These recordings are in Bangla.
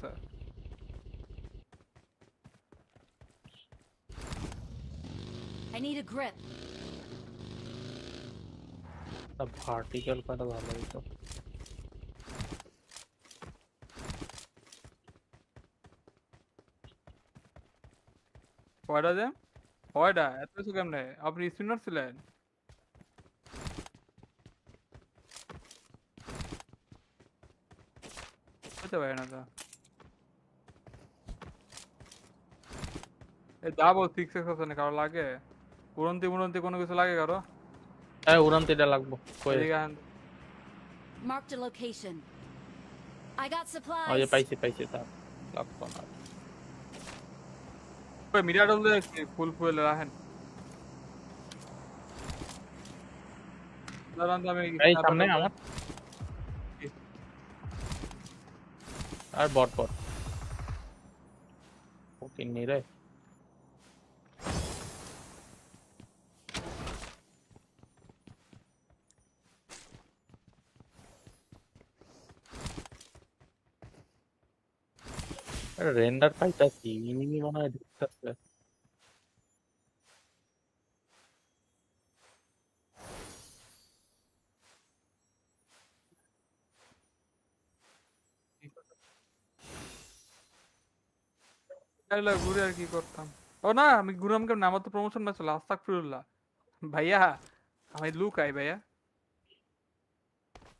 Sir I need a grip. Vertical কাটা ভালো হতো। কয়টা যে কয়টা এত কিছু কেমনে আপনি স্পিনার ছিলেন? হতে পারে না তো। এই ডাবল 6x আছে না কারো লাগে? উড়ন্তি মুড়ন্তি কোনো কিছু লাগে কারো? হ্যাঁ উড়ান্তিটা লাগবো। কই এদিকে আন। Marked a location. I got ওই যে supplies. পাইছি তার লাগতো না। ওই মিডিয়া ডবল ফুল ফুল রাখেন। দাঁড়ান তো আমি এই স্ন্যাপারটা সামনে করে। আমার আর বট ওকে নিরে রেন্ডার পাইতাছি এনিমি মনে হয় ঢুকতেছে। তাহলে ঘুরে আর কি করতাম? ও না আমি ঘুরাম কেমন? আমার তো প্রমোশন ম্যাচ হলো আস্তাগফিরুল্লাহ। ভাইয়া আমি লুকাই ভাইয়া।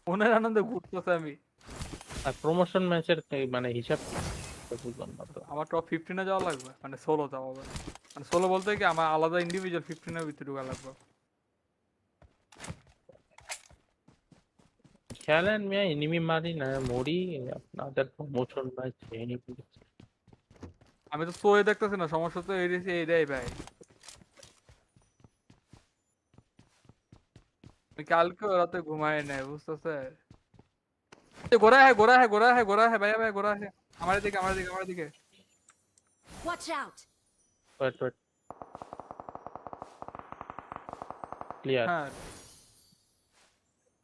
মনের আনন্দে ঘুরতেছে আমি। আর প্রমোশন ম্যাচের মানে হিসাব কি? তো বুঝলাম না তো। আমার টপ 15 যাওয়া লাগবে মানে সোলো যাওয়া হবে। মানে সোলো বলতে কি আমার আলাদা ইন্ডিভিজুয়াল 15 এর ভিতরে ঢোকা লাগবে। খেলেন মিয়া এনিমি মারি না মরি। আপনাদের প্রমোশন ম্যাচ এনিমি আমি তো সোয়ে দেখতেছি না, সমস্যা তো এইটাই ভাই। আমি কালকে রাতে ঘুমাই নাই বুঝতেছে। গোরা হ্যাঁ ভাইয়া ভাই গোরা হ্যাঁ। আমার দিকে। Watch out. Wait clear. হ্যাঁ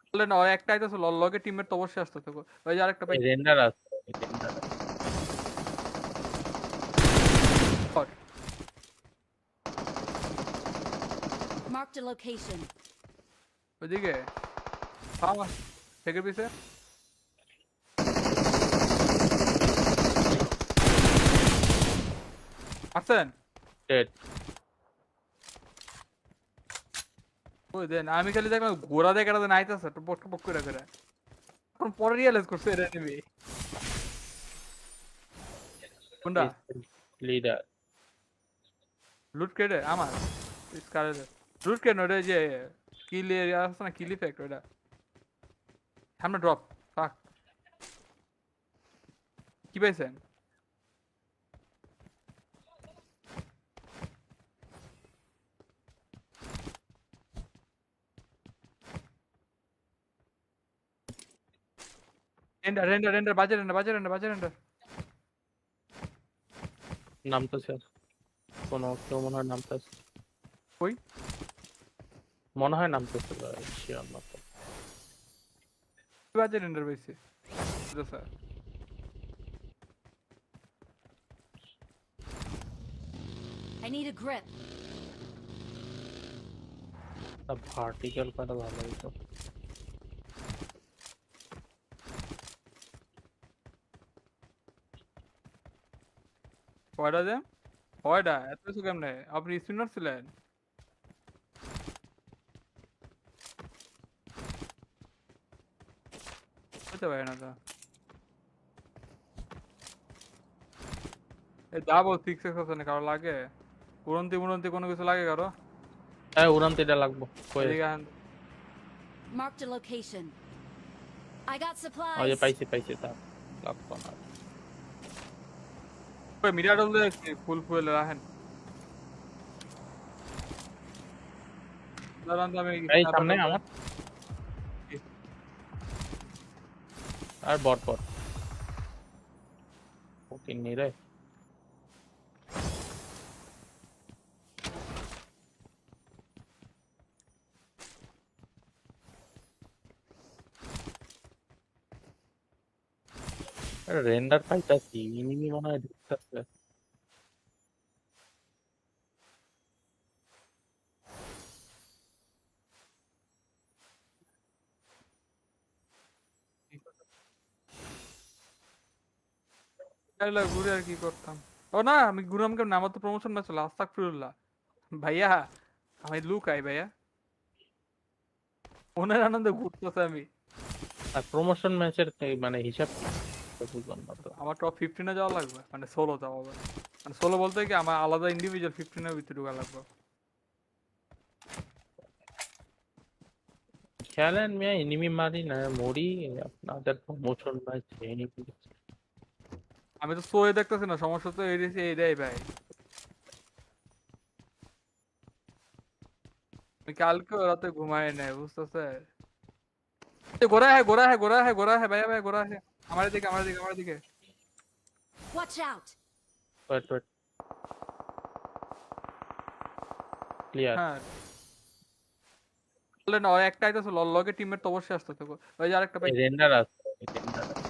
বললে না ওর একটা আইতেছে লগে টিমের তো অবশ্যই আসতেছে। ওই যে আরেকটা পাই। রেন্ডার আছে রেন্ডার Marked a location. ওইদিকে থামা থেকে পিছে আসেন। ডেড। ওই দেন আমি খালি দেখলাম ঘোড়া দেখে এটা নাইতেছে তো পক পক করে করে। এখন পরে রিয়েলাইজ করছে এটা নিবি কোনটা লিডার লুট কেটে আমার স্কারে লুট কেন ওটা যে কিল এরিয়া আছে না কিল ইফেক্ট ওটা সামনে ড্রপ ফাক কি পাইছেন? রেন্ডার বাজে রেন্ডার নামতেছে কোন কেউ মনে হয় নামতেছে কই মনে হয় নামতেছে শিওর না তো। বাজে রেন্ডার পাইছে sir I need a grip. Vertical কাটা ভালো হতো। কয়টা যে কয়টা এত কিছু কেমনে আপনি স্পিনার ছিলেন? হতে পারে না তো। এই ডাবল 6x আছে না কারো লাগে? উড়ন্তি মুড়ন্তি কোনো কিছু লাগে কারো? হ্যাঁ উড়ান্তিটা লাগবো। কই এদিকে আন। Marked a location. I got ওই যে supplies. পাইছি তার লাগতো না। ওই মিডিয়া ডবল ফুল ফুল রাখেন। দাঁড়ান তো আমি এই সামনে স্ন্যাপারটা করে। আমার আর বট ওকে নিরে রেন্ডার পাইতাছি এনিমি মনে হয় ঢুকতেছে। তাহলে ঘুরে আর কি করতাম। ও না, আমি ঘুরাম কেমন, আমার তো প্রমোশন ম্যাচ হলো, আস্তাগফিরুল্লাহ। ভাইয়া আমি লুকাই ভাইয়া, মনের আনন্দে ঘুরতেছে আমি। আর প্রমোশন ম্যাচের মানে হিসাব কি? তো বুঝলাম না তো। আমার টপ 15-এ যাওয়া লাগবে, মানে সোলো যাওয়া হবে। মানে সোলো বলতে কি আমার আলাদা ইন্ডিভিজুয়াল 15-এর ভিতরে ঢোকা লাগবে। খেলেন মিয়া, এনিমি মারি না মরি। আপনাদের প্রমোশন ম্যাচ এনিমি। আমি তো সোয়ে দেখতেছি না, সমস্যা তো এইটাই ভাই। আমি কালকে রাতে ঘুমাই নাই, বুঝতেছে। গোরা হ্যাঁ ভাইয়া ভাই, গোরা হ্যাঁ। আমার দিকে। Watch out! Wait wait, clear. হ্যাঁ বলে না, ওই একটা আইতেছে লগে টিমের তো অবশ্যই আসতে থাকো। ওই যে আরেকটা পাই। রেন্ডার আছে, রেন্ডার আছে।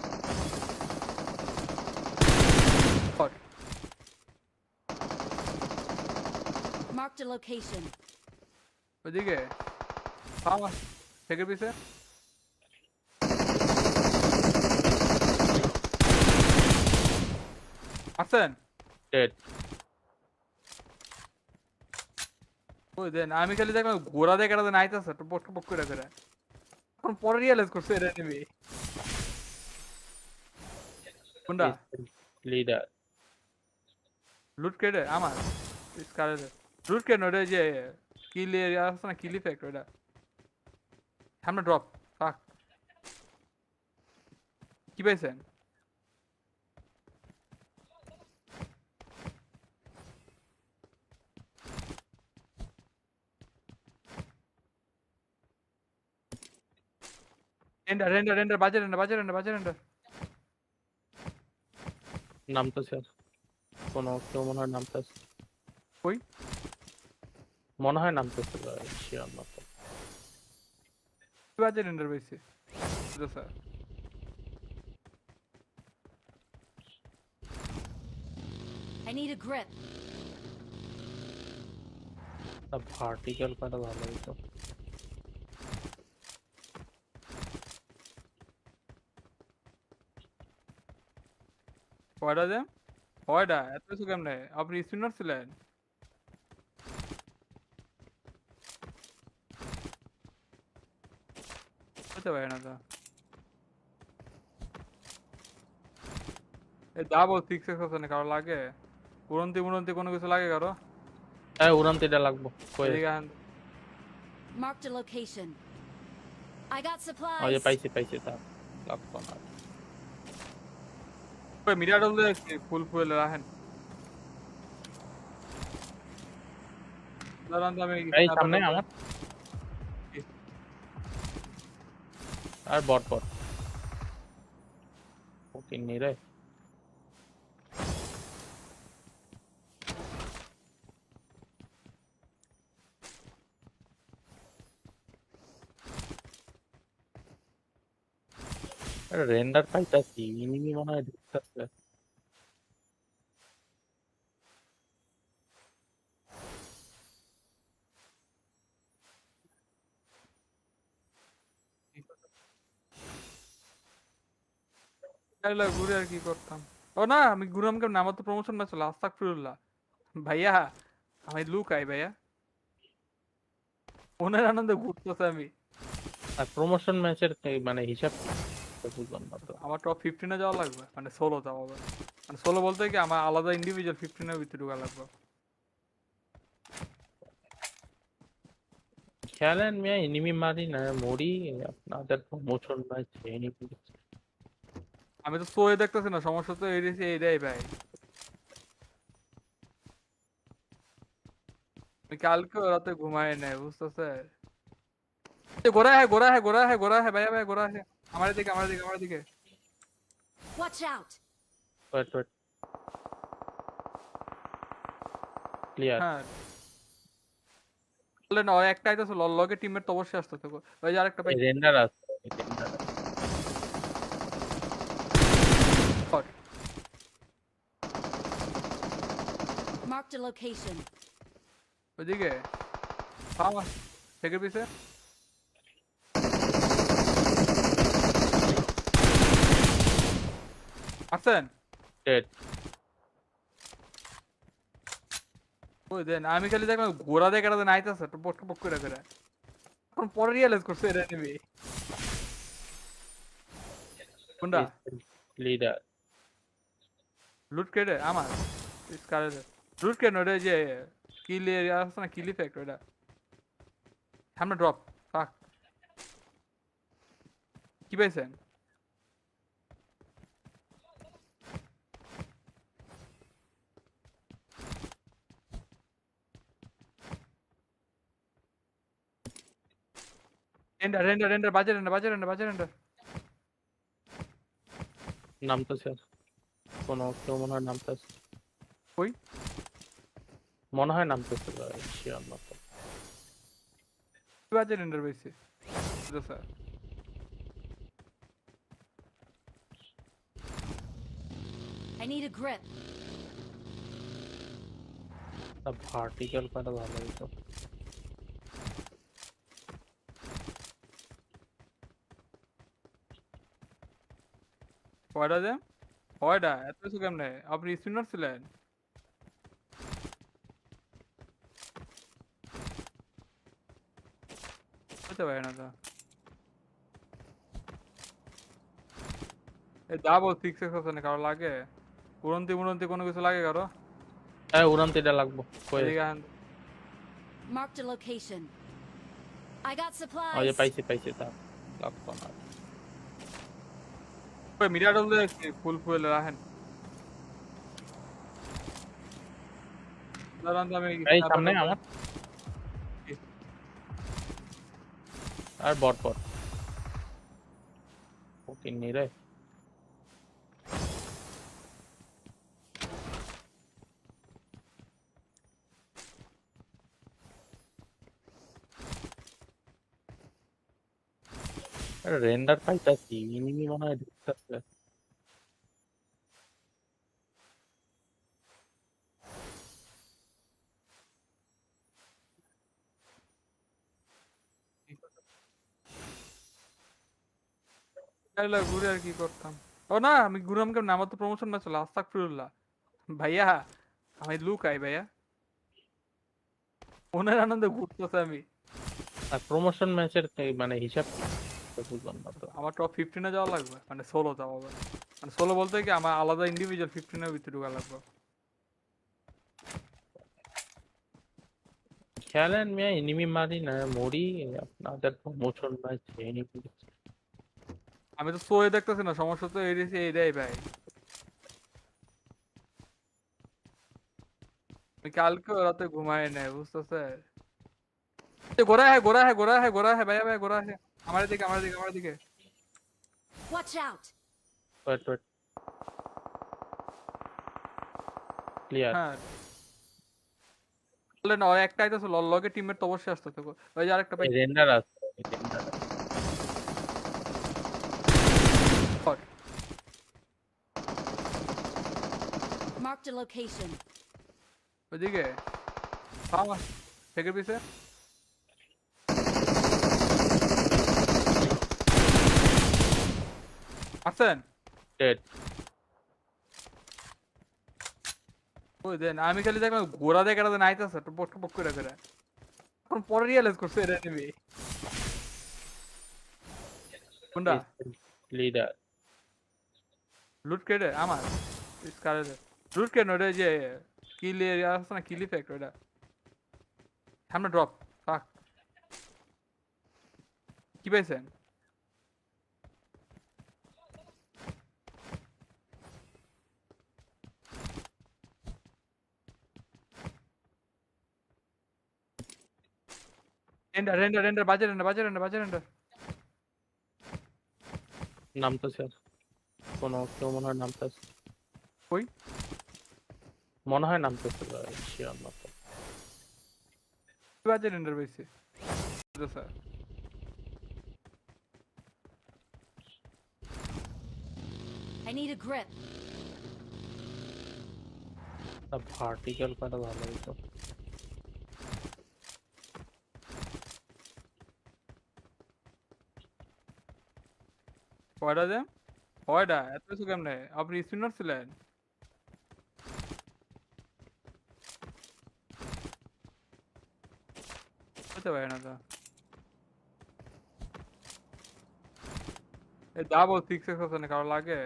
Marked a location. ওইদিকে পাওয়া থেকে পিছে আসছেন। ডেড। ওই দেন আমি খালি দেখলাম ঘোড়া দেখে এটা নাইতেছে তো পক পক করে করে। এখন পরে রিয়েলাইজ করছে এটা নেবে কোনটা। লিডার। লুট কেটে আমার স্কারে লুট কেন ওটা যে কিল এরিয়া আছে না, কিল ইফেক্ট ওটা সামনে ড্রপ। ফাক কি পাইছেন? রেন্ডার বাজে রেন্ডার। নামতেছে কোনো কেউ মনে হয় নামতেছে। কই মনে হয় নামতেছে, শিওর না তো। বাজে রেন্ডার পাইছে sir. I need a grip. Vertical কাটা ভালো হইতো। কয়টা দেন? কয়টা এত কিছু কেমনে? আপনি স্পিনার ছিলেন? হতে পারে না তো। এই ডাবল 6x আছে না কারো লাগে? উড়ন্তি কোনো কিছু লাগে কারো? হ্যাঁ, উড়ান্তিটা লাগবো। কই? এদিকে আন। Marked a location. I got ওই যে supplies. পাইছি তা লাগবো না। ওই মিরাডল দিয়ে ফুল রাখেন। দাঁড়ান তো আমি এই স্ন্যাপার সামনে আমার আর বট বট ওকে নিরে। রেন্ডার পাইতাছি এনিমি মনে হয় ঢুকতেছে। তাহলে ঘুরে আর কি করতাম। ও না, আমি ঘুরাম কেমন, আমার তো প্রমোশন ম্যাচ হলো, আস্তাগফিরুল্লাহ। ভাইয়া আমি লুকাই ভাইয়া, মনের আনন্দে ঘুরতেছে আমি। আর প্রমোশন ম্যাচের মানে হিসাব কি? তো বুঝলাম না তো। আমার টপ 15-এ যাওয়া লাগবে, মানে সোলো যাওয়া হবে। মানে সোলো বলতে কি আমার আলাদা ইন্ডিভিজুয়াল 15-এর ভিতরে ঢোকা লাগবে। খেলেন মিয়া, এনিমি মারি না মরি। আপনাদের প্রমোশন ম্যাচ এনিমি। আমি তো সোয়ে দেখতেছি না, সমস্যা তো এইটাই ভাই। আমি কালকে রাতে ঘুমাই নাই, বুঝতেছে। গোরা হ্যাঁ ভাইয়া ভাই, গোরা হ্যাঁ। আমার দিকে। Watch out! Wait wait, clear. হ্যাঁ বলে না, ওই একটা আইতেছে লগে টিমের তো অবশ্যই আসতে থাকো। ওই যে আরেকটা পাই। রেন্ডার আছে, রেন্ডার আছে। Hot. Marked a location. ওইদিকে ফার্ম থেকে পিছে আছেন Dead. ওই দেন আমি খালি দেখলাম ঘোড়া দেখে এটা নাইতেছে তো পক পক করে করে এখন পরে রিয়েলাইজ করছে এটা নিবি কোনটা He's the leader. লুট কেটে আমার স্কারে লুট কেন ওটা যে কিল এরিয়া আছে না কিল ইফেক্ট ওটা সামনে ড্রপ ফাক কি পাইছেন রেন্ডার বাজে রেন্ডার নামতেছে কোনো কেউ মনে হয় নামতেছে কই মনে হয় নামতেছে শিওর না তো বাজে রেন্ডার পাইছে sir I need a grip. Vertical কাটা ভালো হতো কয়টা যে কয়টা এত কিছু কেমনে আপনি স্পিনার ছিলেন হতে পারে না তো এই ডাবল 6x আছে কারো লাগে উড়ন্তি কোনো কিছু লাগে কারো হ্যাঁ উড়ান্তিটা লাগবো কই এদিকে আন। Marked a location. I got ওই যে supplies. পাইছি তা লাগবো না ওই মিডিয়া ডবল ফুল রাখেন দাঁড়ান তো আমি এই সামনে আমার আর বট ওকে নিরে রেন্ডার পাইতাছি এনিমি মনে হয় ঢুকতেছে তাহলে ঘুরে আর কি করতাম ও না আমি ঘুরাম কেমন আমার তো প্রমোশন ম্যাচ হলো আস্তাগফিরুল্লাহ ভাইয়া আমি লুকাই ভাইয়া ওনার আনন্দে ঘুরতেছে আমি আর প্রমোশন ম্যাচের মানে হিসাব কি? তো বুঝলাম না তো আমার টপ 15 এ যাওয়া লাগবে মানে 16 যাওয়া হবে মানে 16 বলতে কি আমার আলাদা ইন্ডিভিজুয়াল 15 এর ভিতরে ঢোকা লাগবে খেলেন মিয়া এনিমি মারি না মরি আপনাদের প্রমোশন ম্যাচ এনিমি আমি তো সোয়ে দেখতেছি না সমস্যা তো এইটাই ভাই আমি কালকে রাতে ঘুমাই নাই বুঝতেছে গোরা হ্যাঁ ভাইয়া গোরা হ্যাঁ আমার দিকে Watch out. ওয়েট ক্লিয়ার হ্যাঁ বললে না ওর একটা আইতাছে লগে টিমের তো অবশ্যই আসতে থাকো ওই যে আরেকটা ভাই রেন্ডার আছে রেন্ডার Marked a location. ওইদিকে ফার্ম থেকে পিছে আছেন ডেড ওই দেন আমি খালি দেখলাম ঘোড়া দেখে এটা নাইতেছে তো পক পক করে করে এখন পরে রিয়েলাইজ করছে এটা নিবি কোনটা লিডার লুট কেটে আমার স্কারে লুট কেন ওটা যে কিল এরিয়া আছে না কিল ইফেক্ট ওটা সামনে ড্রপ ফাক কি পাইছেন রেন্ডার বাজে রেন্ডার নামতেছে কোনো কেউ মনে হয় নামতেছে কই মনে হয় নামতেছে শিওর না তো বাজে রেন্ডার পাইছে sir I need a grip. Vertical করা ভালো হতো। কয়টা যে কয়টা এত কিছু কেমনে আপনি স্পিনার ছিলেন? হতে পারে না তো। এই ডাবল সিক্স এক্স আছে না কারো লাগে?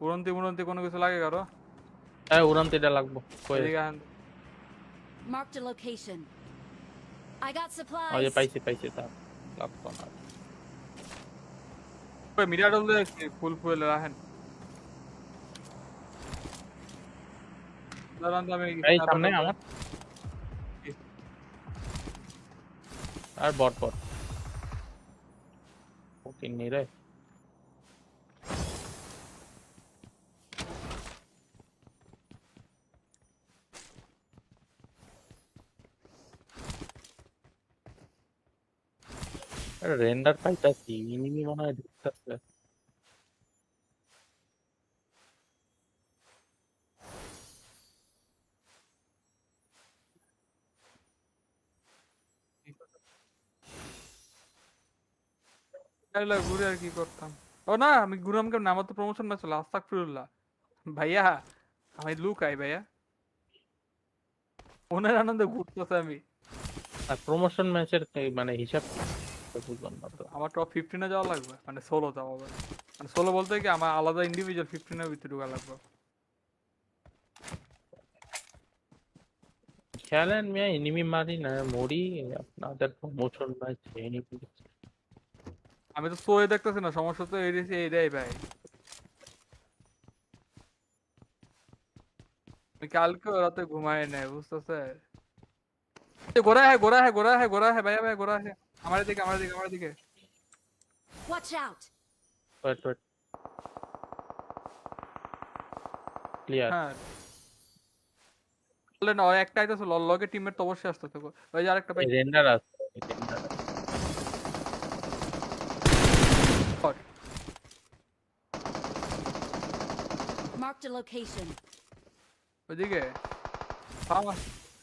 উড়ন্তি মুড়ন্তি কোনো কিছু লাগে কারো? হ্যাঁ, উড়ানতিটা লাগবো। কই? এদিকে আহেন। Marked a location. I got ওই যে supplies. পাইছি তার লাগতো না। ওই মিরাডল দিয়ে ফুল ফুল রাখেন। দাঁড়ান তো আমি এই স্নাইপার সামনে আমার আর বট ওকে নিরে। রেন্ডার পাইতাছি, এনিমি মনে হয় ঢুকতেছে। তাহলে ঘুরে আর কি করতাম? ও না আমি ঘুরাম কেমন? আমার তো প্রমোশন ম্যাচ হলো আস্তাগফিরুল্লাহ। ভাইয়া আমি লুকাই ভাইয়া। মনের আনন্দে ঘুরতেছে আমি। আর প্রমোশন ম্যাচের মানে হিসাব কি? তো বুঝলাম না তো। আমার টপ 15 যাওয়া লাগবে মানে সোলো যাওয়া হবে। মানে সোলো বলতে কি আমার আলাদা ইন্ডিভিজুয়াল 15 এর ভিতরে ঢোকা লাগবে। খেলেন মিয়া, এনিমি মারি না মরি। আপনাদের প্রমোশন ম্যাচ এনিমি। আমি তো সোয়ে দেখতেছি না, সমস্যা তো এইটাই ভাই। আমি কালকে রাতে ঘুমাই নাই বুঝতেছে। গোরা হ্যাঁ ভাইয়া ভাই গোরা হ্যাঁ। আমার দিকে। Watch out. Wait clear. হ্যাঁ বললে না ওই একটা আইতেছে লগে টিমের তো অবশ্যই আসতে থাকো। ওই যে আরেকটা ভাই রেন্ডার আছে, রেন্ডার আছে। Marked a location. ওইদিকে ফার্ম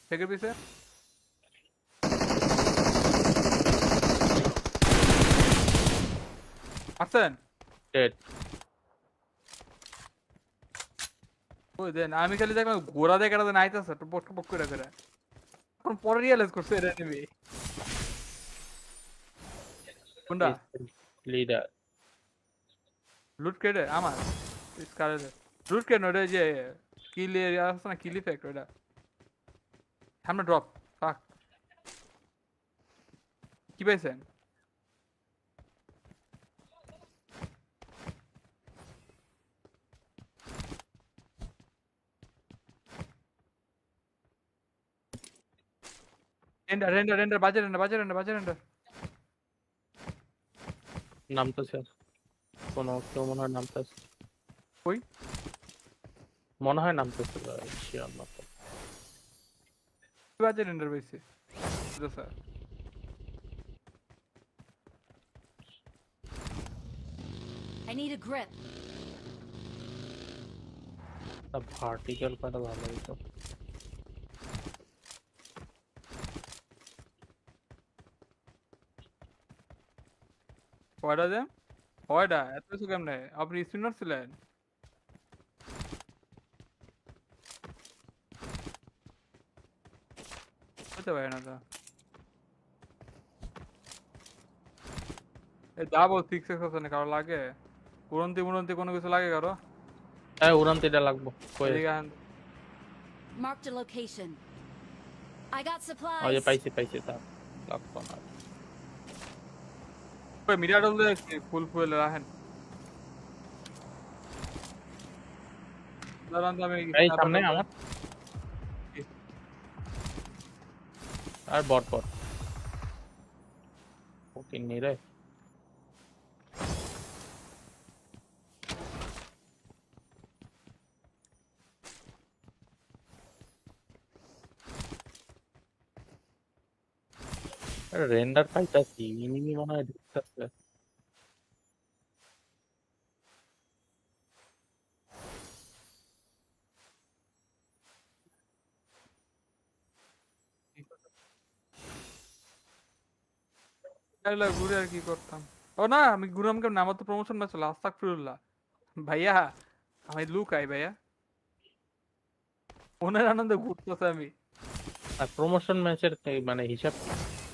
থেকে পিছে আসছেন। ডেড। ওই দেন আমি খালি দেখলাম ঘোড়া দেখে একটা নাইতেছে তো বক বক করে করে। এখন পরে রিয়েলাইজ করছে এটা নিবি কোনটা লিডার। লুট কেটে আমার স্কারে লুট কেন ওটা যে কিল এরিয়া আছে না কিল ইফেক্ট ওটা সামনে ড্রপ ফাক কি পাইছেন? রেন্ডার বাজে রেন্ডার নামতেছে কোনো কেউ মনে হয় নামতেছে। কই মনে হয় নামতেছে শিওর না তো। বাজে রেন্ডার পাইছে sir. I need a grip. Vertical করা ভালো হতো। কয়টা যে কয়টা এত কিছু কেমনে আপনি স্পিনার ছিলেন? হতে পারে না তো। এই ডাবল সিক্স এক্স আছে না কারো লাগে? উড়ন্তি মুড়ন্তি কোনো কিছু লাগে কারো? হ্যাঁ, উড়ানতিটা লাগবো। কই? এদিকে আহেন। Marked a location. I got ওই যে supplies. পাইছি তার লাগতো না। ওই মিরাডল দিয়ে ফুল ফুল রাখেন। দাঁড়ান তো আমি এই স্নাইপার সামনে আমার আর বট ওকে নিরে। রেন্ডার পাইতাছি, এনিমি মনে হয় ঢুকতেছে। তাহলে ঘুরে আর কি করতাম। ও না, আমি ঘুরাম কেমন, আমার তো প্রমোশন ম্যাচ হলো, আস্তাগফিরুল্লাহ। ভাইয়া আমি লুকাই ভাইয়া, মনের আনন্দে ঘুরতেছে আমি। আর প্রমোশন ম্যাচের মানে হিসাব কি?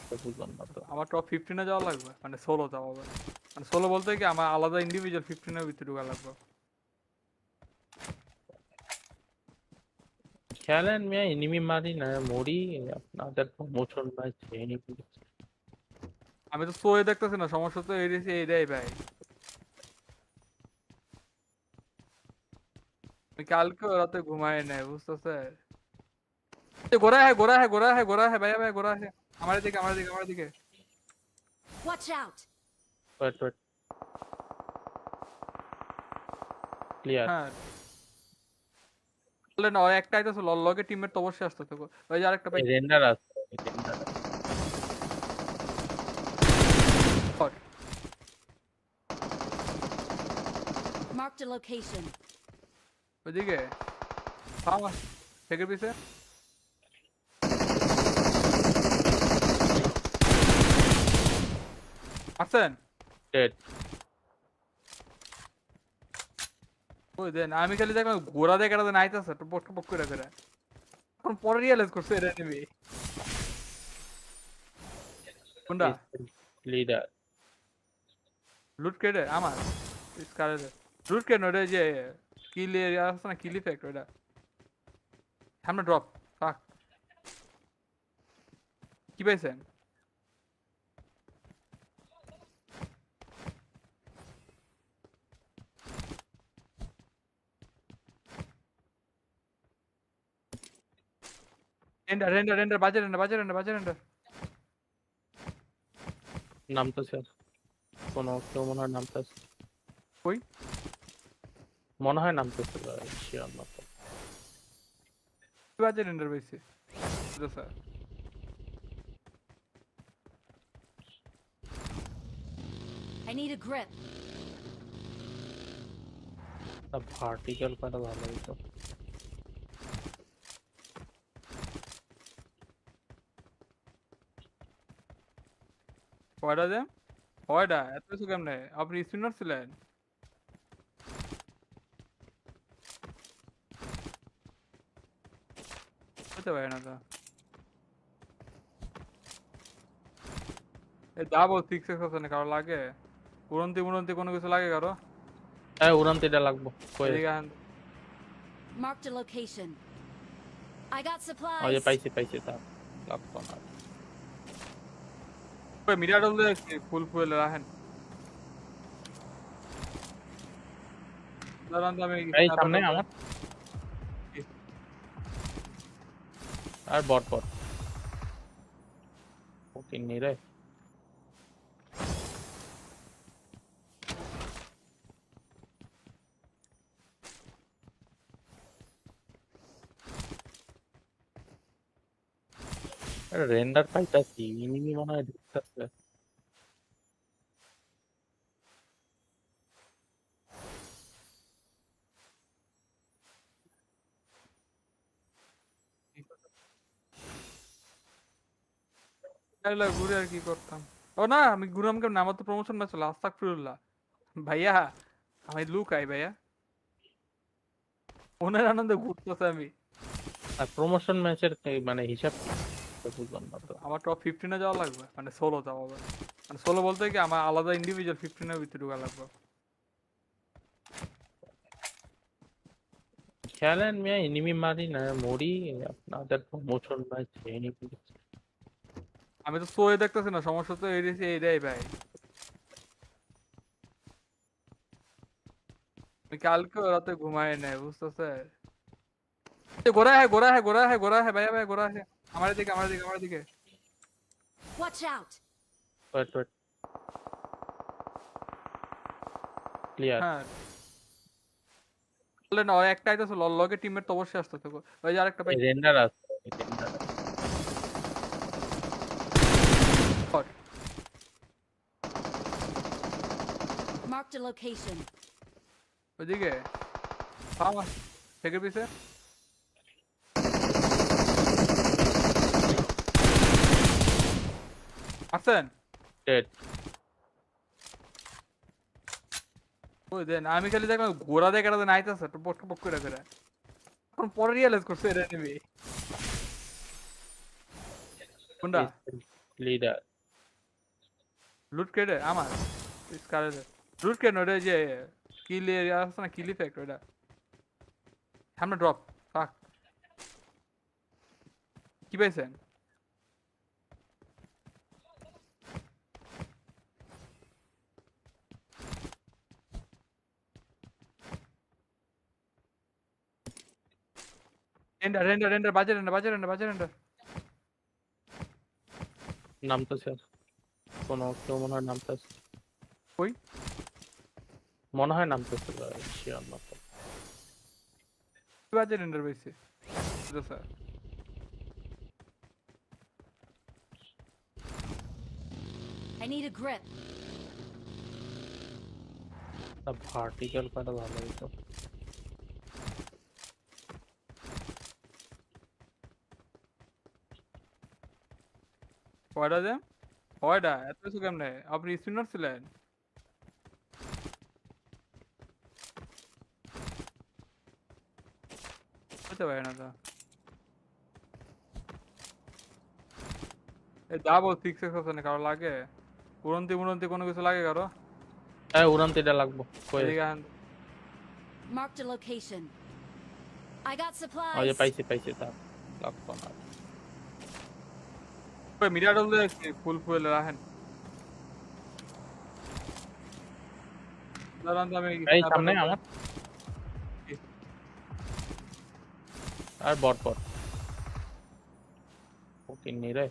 তো বুঝলাম না তো। আমার টপ 15-এ যাওয়া লাগবে, মানে সোলো যাওয়া হবে। মানে সোলো বলতে কি আমার আলাদা ইন্ডিভিজুয়াল 15-এর ভিতরে ঢোকা লাগবে। খেলেন মিয়া, এনিমি মারি না মরি, আপনাদের প্রমোশন ম্যাচ এনিমি। আমি তো সোয়ে দেখতেছি না, সমস্যা তো এইটাই ভাই। আমি কালকে রাতে ঘুমাই নাই, বুঝতেছে। গোরা হ্যাঁ, গোরা হ্যাঁ, গোরা হ্যাঁ, গোরা হ্যাঁ, ভাইয়া ভাই গোরা হ্যাঁ। আমার দিকে, আমার দিকে, আমার দিকে। Watch out! Wait wait, clear. হ্যাঁ বললে না, ওর একটা আইতেছে, লগে টিমের তো অবশ্যই আসতে থাকো। ওই যে আরেকটা পাই। রেন্ডার আছে, রেন্ডার আছে। Marked a location. ওইদিকে থামা, থেকে পিছে আসেন। ডেড। ওই দেন আমি খালি দেখলাম ঘোড়া দেখে এটা নাইতেছে তো পক পক করে করে। এখন পরে রিয়েলাইজ করছে এটা নেবে কোনটা। লিডার। লুট কেটে আমার স্কারে লুট কেন ওটা যে কিল এরিয়া আছে না, কিল ইফেক্ট ওটা সামনে ড্রপ। ফাক, কি পাইছেন? রেন্ডার রেন্ডার রেন্ডার, বাজে রেন্ডার, বাজে রেন্ডার, বাজে রেন্ডার। নামতেছে কোনো কেউ মনে হয় নামতেছে। কই মনে হয় নামতেছে, শিওর না তো। বাজে রেন্ডার পাইছে sir. I need a grip. Vertical করা ভালো হতো। কয়টা দেন, কয়টা এত কিছু কেমনে? আপনি স্পিনার ছিলেন? হতে পারে না তো। এই ডাবল 6x আছে না কারো লাগে? উড়ন্তি উড়ন্তি কোনো কিছু লাগে কারো? হ্যাঁ, উড়ান্তিটা লাগবো। কই এদিকে আন। Marked a location. I got ওই যে supplies. পাইছি পাইছি, তা লাগতো না। ওই মিডিয়া ডলে ফুল ফুল রাখেন। দাঁড়ান তো আমি এই সামনে আমার আর বট বট ওকে নিরে। রেন্ডার পাইতাছি, এনিমি মনে হয় ঢুকতেছে। তাহলে ঘুরে আর কি করতাম। ও না, আমি ঘুরাম কেমন, আমার তো প্রমোশন ম্যাচ হলো, আস্তাগফিরুল্লাহ। ভাইয়া আমি লুকাই ভাইয়া, মনের আনন্দে ঘুরতেছে আমি। আর প্রমোশন ম্যাচের মানে হিসাব কি? তো বুঝলাম না তো। আমার টপ 15-এ যাওয়া লাগবে, মানে সোলো যাওয়া হবে। মানে সোলো বলতে কি আমার আলাদা ইন্ডিভিজুয়াল 15-এর ভিতরে ঢোকা লাগবে। খেলেন মিয়া, এনিমি মারি না মরি, আপনাদের প্রমোশন ম্যাচ এনিমি। আমি তো সোয়ে দেখতেছি না, সমস্যা তো এইটাই ভাই। আমি কালকে রাতে ঘুমাই নাই, বুঝতেছে। গোরা হ্যাঁ, গোরা হ্যাঁ, গোরা হ্যাঁ, গোরা হ্যাঁ, ভাইয়া ভাই গোরা হ্যাঁ। আমার দিকে, আমার দিকে, আমার দিকে। Watch out! Wait wait, clear. হ্যাঁ বললে না, ওর একটা আইতেছে, লগে টিমের তো অবশ্যই আসতে থাকো। ওই যে আরেকটা পাই। রেন্ডার আছে, রেন্ডার আছে। Marked a location. ওইদিকে থামা, থেকে পিছে আসেন। ডেড। ওই দেন আমি খালি দেখলাম ঘোড়া দেখে একটা নাইতেছে তো পক পক করে করে এখন পরে রিয়েলাইজ করছে এটা নেবে কোনটা লিডার। লুট কেটে আমার স্কারে লুট কেন ওটা যে কিল এরিয়া আছে না কিল ইফেক্ট ওটা সামনে ড্রপ ফাক কি পাইছেন রেন্ডার রেন্ডার রেন্ডার বাজে রেন্ডার বাজে রেন্ডার বাজে রেন্ডার নামতেছে। কোনো কেউ মনে হয় নামতেছে। কই মনে হয় নামতেছে শিওর না তো। বাজে রেন্ডার পাইছে sir I need a grip. Vertical কাটা ভালো হইতো। কয়টা দেন কয়টা এত কিছু কেমনে আপনি স্পিনার ছিলেন হতে পারে না তো এই ডাবল সিক্স এক্স আছে না কারো লাগে উড়ন্তি মুড়ন্তি কোনো কিছু লাগে কারো হ্যাঁ উড়ান্তিটা লাগবো। কই এদিকে আন। Marked a location. I got ওই যে supplies. পাইছি পাইছি তার লাগবো না। ওই মিরাডল দিয়ে ফুল ফুল রাখেন দাঁড়ান তো আমি এই সামনে আমার আর বট বট ওকে নিরে।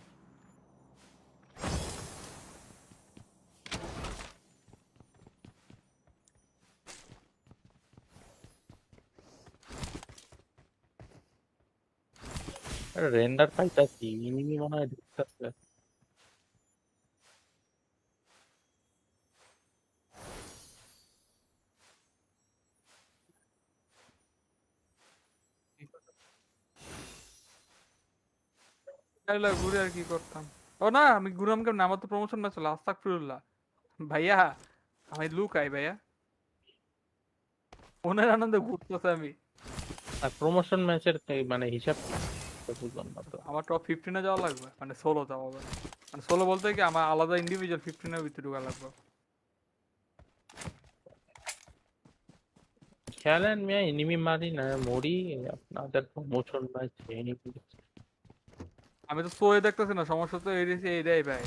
রেন্ডার পাইতাছি এনিমি মনে হয় ঢুকতেছে। তাহলে ঘুরে আর কি করতাম ও না আমি ঘুরাম কেমন আমার তো প্রমোশন ম্যাচ হলো আস্তাগফিরুল্লাহ ভাইয়া আমি লুকাই ভাইয়া মনের আনন্দে ঘুরতেছে আমি আর প্রমোশন ম্যাচের মানে হিসাব কি বুঝলাম না তো। আমার টপ 15 এ যাওয়া লাগবে মানে 16 যাওয়া হবে মানে 16 বলতে কি আমার আলাদা ইন্ডিভিজুয়াল 15 এর ভিতরে ঢোকা লাগবে খেলেন মিয়া এনিমি মারি না মরি আপনাদের প্রমোশন ম্যাচ এনিমি। আমি তো সোয়ে দেখতেছি না সমস্যা তো এইটাই ভাই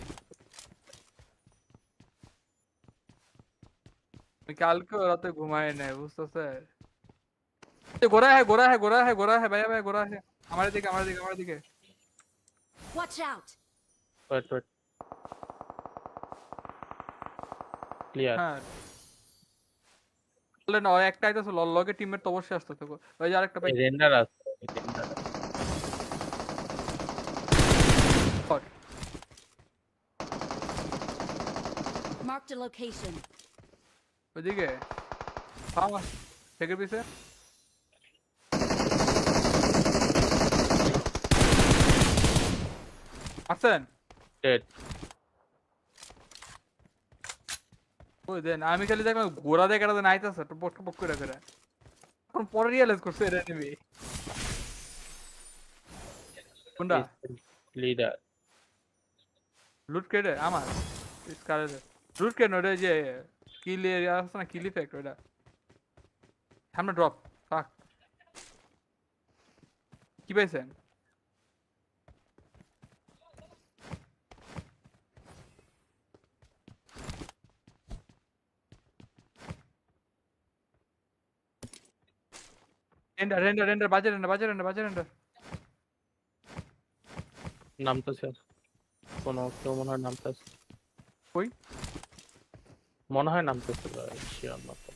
আমি কালকে রাতে ঘুমাই নাই বুঝতেছে গোরা হ্যাঁ গোরা হ্যাঁ গোরা হ্যাঁ গোরা হ্যাঁ ভাইয়া ভাই গোরা হ্যাঁ আমার দিকে আমার দিকে আমার দিকে Watch out. Wait wait clear. হ্যাঁ বলে না ওই একটাই তো লগে টিমের তো অবশ্যই আসতে থাকো ওই যে আরেকটা ভাই রেন্ডার আছে রেন্ডার। Marked a location. ওইদিকে ফার্ম থেকে পিছে আছেন ডেড। ওই দেন আমি খালি দেখলাম ঘোড়া দেখে একটা নাইতেছে তো পক পক করে করে এখন পরে রিয়েলাইজ করছে এটা নেবে কোনটা লিডার। লুট কেটে আমার স্কারে লুট কেন ওটা যে কিল এরিয়া আছে না কিল ইফেক্ট ওটা সামনে ড্রপ ফাক কি পাইছেন রেন্ডার রেন্ডার রেন্ডার বাজে রেন্ডার বাজে রেন্ডার বাজে রেন্ডার নামতেছে। কোনো কেউ মনে হয় নামতেছে। কই মনে হয় নামতেছে শিওর না তো।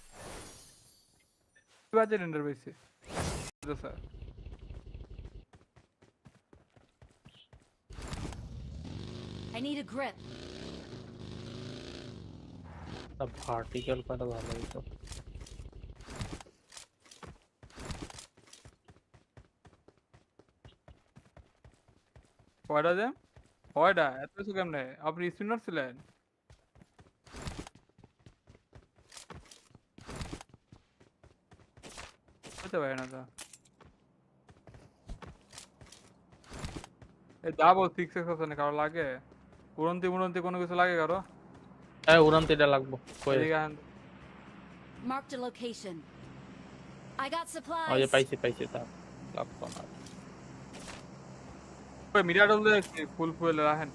বাজে রেন্ডার পাইছে sir I need a grip. Vertical কাটা ভালো হইতো। কয়টা দেন কয়টা এত কিছু কেমনে আপনি স্পিনার ছিলেন বুঝতে পারি না তো। এই ডাবল 6x আছে না কারো লাগে? উড়ন্তি মুড়ন্তি কোনো কিছু লাগে কারো? হ্যাঁ উড়ান্তি এটা লাগবো কই এদিকে আন। Marked a location. I got ওই যে supplies. পাইছি তা লাগবো না ওই মিরাডল দিয়ে ফুল ফুল রাখেন।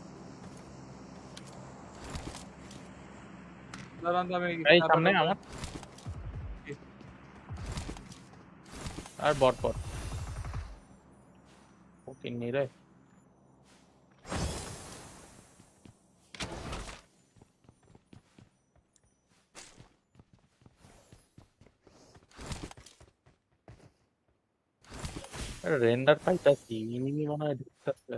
দাঁড়ান তো আমি এই সামনে আমার আর বট ওকে নিরে রেন্ডার পাইতাছি এনিমি মনে হয় ঢুকতেছে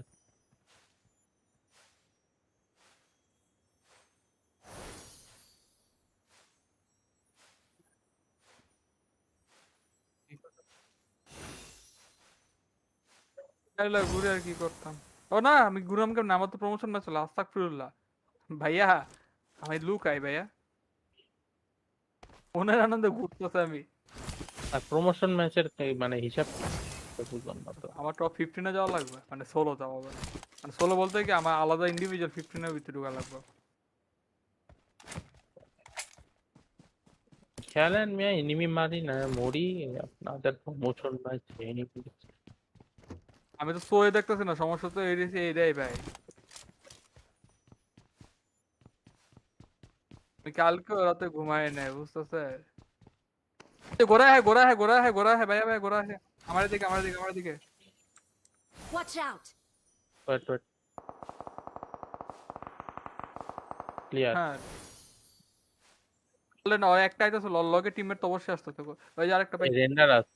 তাহলে ঘুরে আর কি করতাম? ও না আমি ঘুরাম কেমন? আমার তো প্রমোশন ম্যাচ হলো। আস্তাগফিরুল্লাহ। ভাইয়া আমি লুকাই ভাইয়া। মনের আনন্দে ঘুরতেছে আমি। আর প্রমোশন ম্যাচের মানে হিসাব বুঝলাম না তো আমার টপ 15 এ যাওয়া লাগবে, মানে সোলো যাওয়া হবে। মানে সোলো বলতে কি আমার আলাদা ইন্ডিভিজুয়াল 15 এর ভিতরে ঢোকা লাগবে। খেলেন মিয়া এনিমি মারি না মরি আপনাদের প্রমোশন ম্যাচ এনিমি আমি তো সোয়ে দেখতেছি না, সমস্যা তো এইটাই ভাই। আমি কালকে রাতে ঘুমাই নাই, বুঝতেছে? গোরা হ্যাঁ ভাইয়া গোরা হ্যাঁ। আমার দিকে। Watch out. ওয়েট ক্লিয়ার হ্যাঁ বলে না, ওই একটা আইতেছে লগে টিমের তো অবশ্যই আসতেছে। ওই যে আরেকটা ভাই। রেন্ডার আছে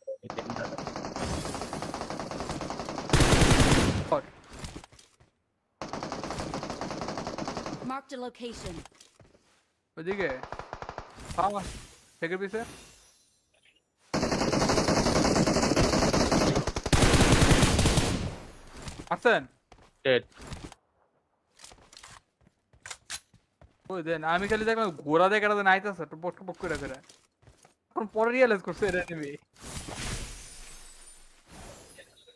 Marked a location. ওইদিকে আমার থেকে পিছে আসেন। ডেড ওই দেন আমি খালি দেখলাম ঘোড়া দেখে এটা নাইতেছে তো পক পক করে করে। এখন পরে রিয়েলাইজ করছে এটা নেবে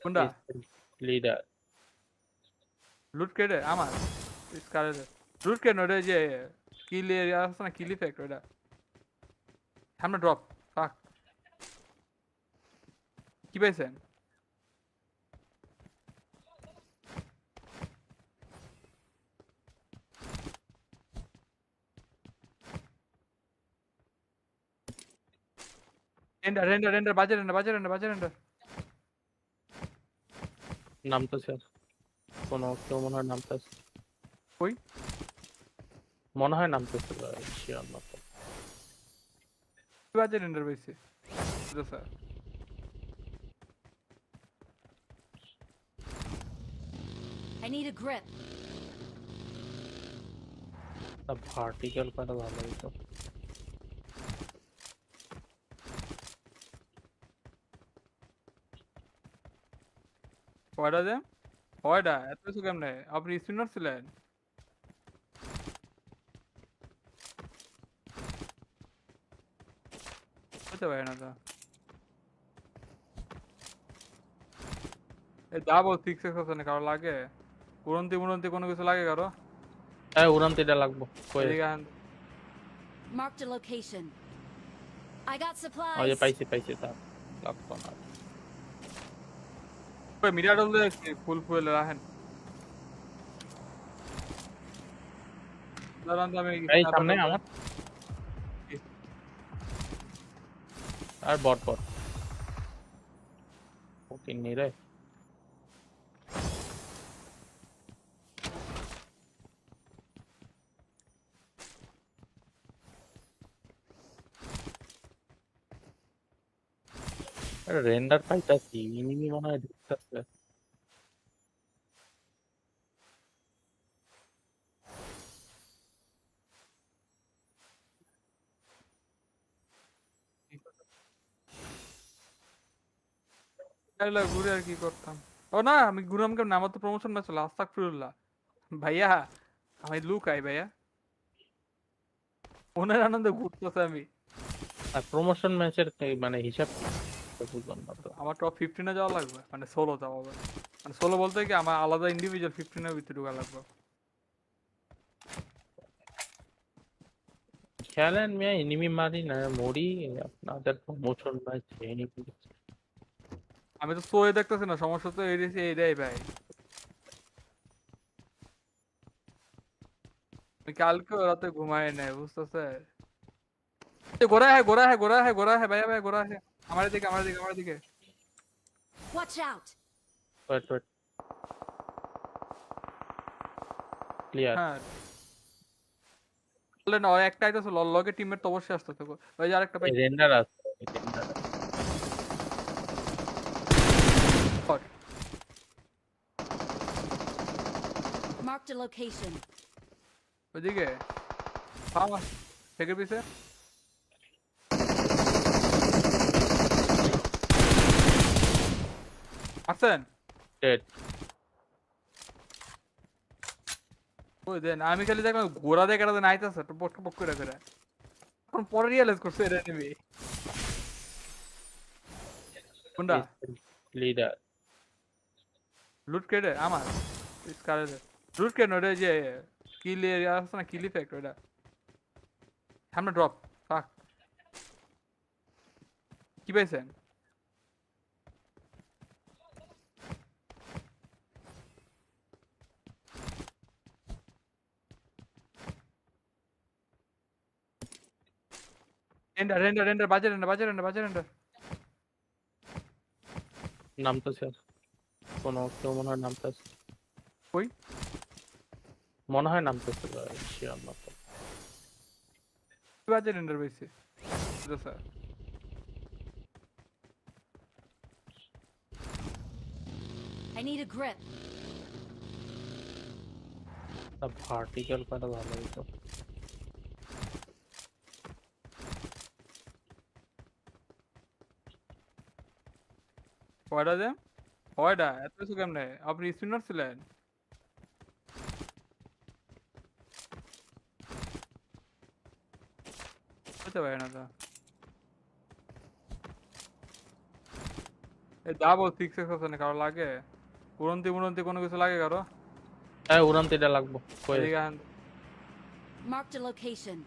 কোনটা লিডার লুট কেটে আমার স্কারে লুট কেন ওটা যে কিল এরিয়া আছে না, কিল ইফেক্ট ওটা সামনে ড্রপ। ফাক কি পাইছেন? রেন্ডার বাজে রেন্ডার নামতেছে কোনো কেউ মনে হয় নামতেছে কই মনে হয় নামতেছে শিওর না তো বাজে রেন্ডার পাইছে sir. I need a grip. Vertical করা ভালো হইতো কয়টা দেন? কয়টা এত কিছু কেমনে? আপনি স্পিনার ছিলেন? হতে পারে না তো। এই ডাবল 6x আছে না কারো লাগে? উড়ন্তি মুড়ন্তি কোনো কিছু লাগে কারো? হ্যাঁ উড়ান্তি এটা লাগবো কই এদিকে আন। Marked a location. I got ওই যে supplies. পাইছি তা লাগবো না ওই মিরাডল দিয়ে ফুল ফুল রাখেন। দাঁড়ান তো আমি এই সামনে আমার আর বট ওকে নিরে রেন্ডার পাইতাছি এনিমি মনে হয় ঢুকতেছে তাহলে ঘুরে আর কি করতাম? ও না আমি ঘুরাম কেমন? আমার তো প্রমোশন ম্যাচ হলো। আস্তাগফিরুল্লাহ। ভাইয়া আমি লুকাই ভাইয়া। মনের আনন্দে ঘুরতেছে আমি। আর প্রমোশন ম্যাচের মানে হিসাব বুঝলাম না তো। আমার টপ 15 যাওয়া লাগবে, মানে সোলো যাওয়া হবে। মানে সোলো বলতে কি আমার আলাদা ইন্ডিভিজুয়াল 15 এর ভিতরে ঢোকা লাগবে। খেলেন মিয়া, এনিমি মারি না মরি। আপনাদের প্রমোশন ভাই এনিমি। আমি তো সোয়ে দেখতেছি না, সমস্যা তো এইটাই ভাই। আমি কালকে রাতে ঘুমাই নাই, বুঝতেছে? গোরা হ্যাঁ ভাইয়া ভাই, গোরা হ্যাঁ। আমার দিকে। Watch out! Wait wait, clear. হ্যাঁ, বললে না, ওই একটা আইতেছে লগে টিমের তো অবশ্যই আসতে থাকো। ওই যে আরেকটা ভাই। রেন্ডার আছে, রেন্ডার আছে। Marked a location. ওইদিকে ফার্ম থেকে পিছে আসছেন। ডেড। ওই দেন আমি খালি দেখলাম ঘোড়া দেখে দেন আইতেছে তো পক পক করে করে। এখন পরে রিয়েলাইজ করছে এটা নিবি কোনটা লিডার। লুট কেটে আমার স্কারে লুট কেন ওটা যে কিল এরিয়া আছে না, কিল ইফেক্ট ওটা সামনে ড্রপ। ফাক, কি পাইছেন? রেন্ডার বাজে রেন্ডার। নামতেছে কোনো কেউ মনে হয় নামতেছে। কই মনে হয় নামতেছে ভাই, শিওর না তো। বাজে রেন্ডার পাইছে sir. I need a grip. Vertical করা ভালো হতো। কয়টা যে কয়টা এত কিছু কেমনে? আপনি স্পিনার ছিলেন? হতে পারে না তো। এই ডাবল 6x আছে না কারো লাগে? উড়ন্তি কোনো কিছু লাগে কারো? হ্যাঁ, উড়ান্তিটা লাগবো। কই এদিকে আন। Marked a location.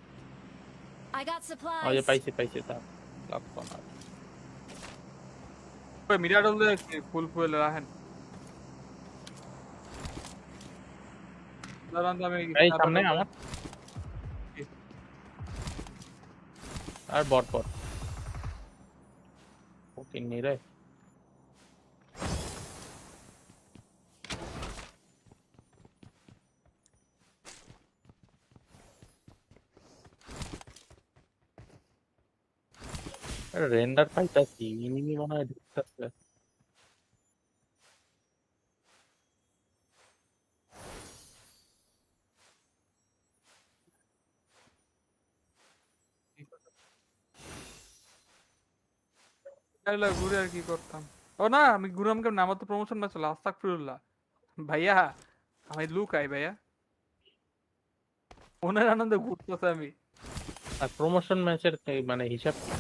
I got ওই যে supplies. পাইছি তা লাগবো না। ওই মিডিয়া ডবল ফুল রাখেন। দাঁড়ান তো আমি এই সামনে আমার আর বট ওকে নিরে। রেন্ডার পাইতাছি, এনিমি মনে হয় ঢুকতেছে। ঘুরে আর কি করতাম? ও না, আমি ঘুরাম কেমন? আমার তো প্রমোশন ম্যাচ হলো, আস্তাগফিরুল্লাহ। ভাইয়া আমি লুকাই ভাইয়া, মনের আনন্দে ঘুরতেছে আমি। আর প্রমোশন ম্যাচের মানে হিসাব কি?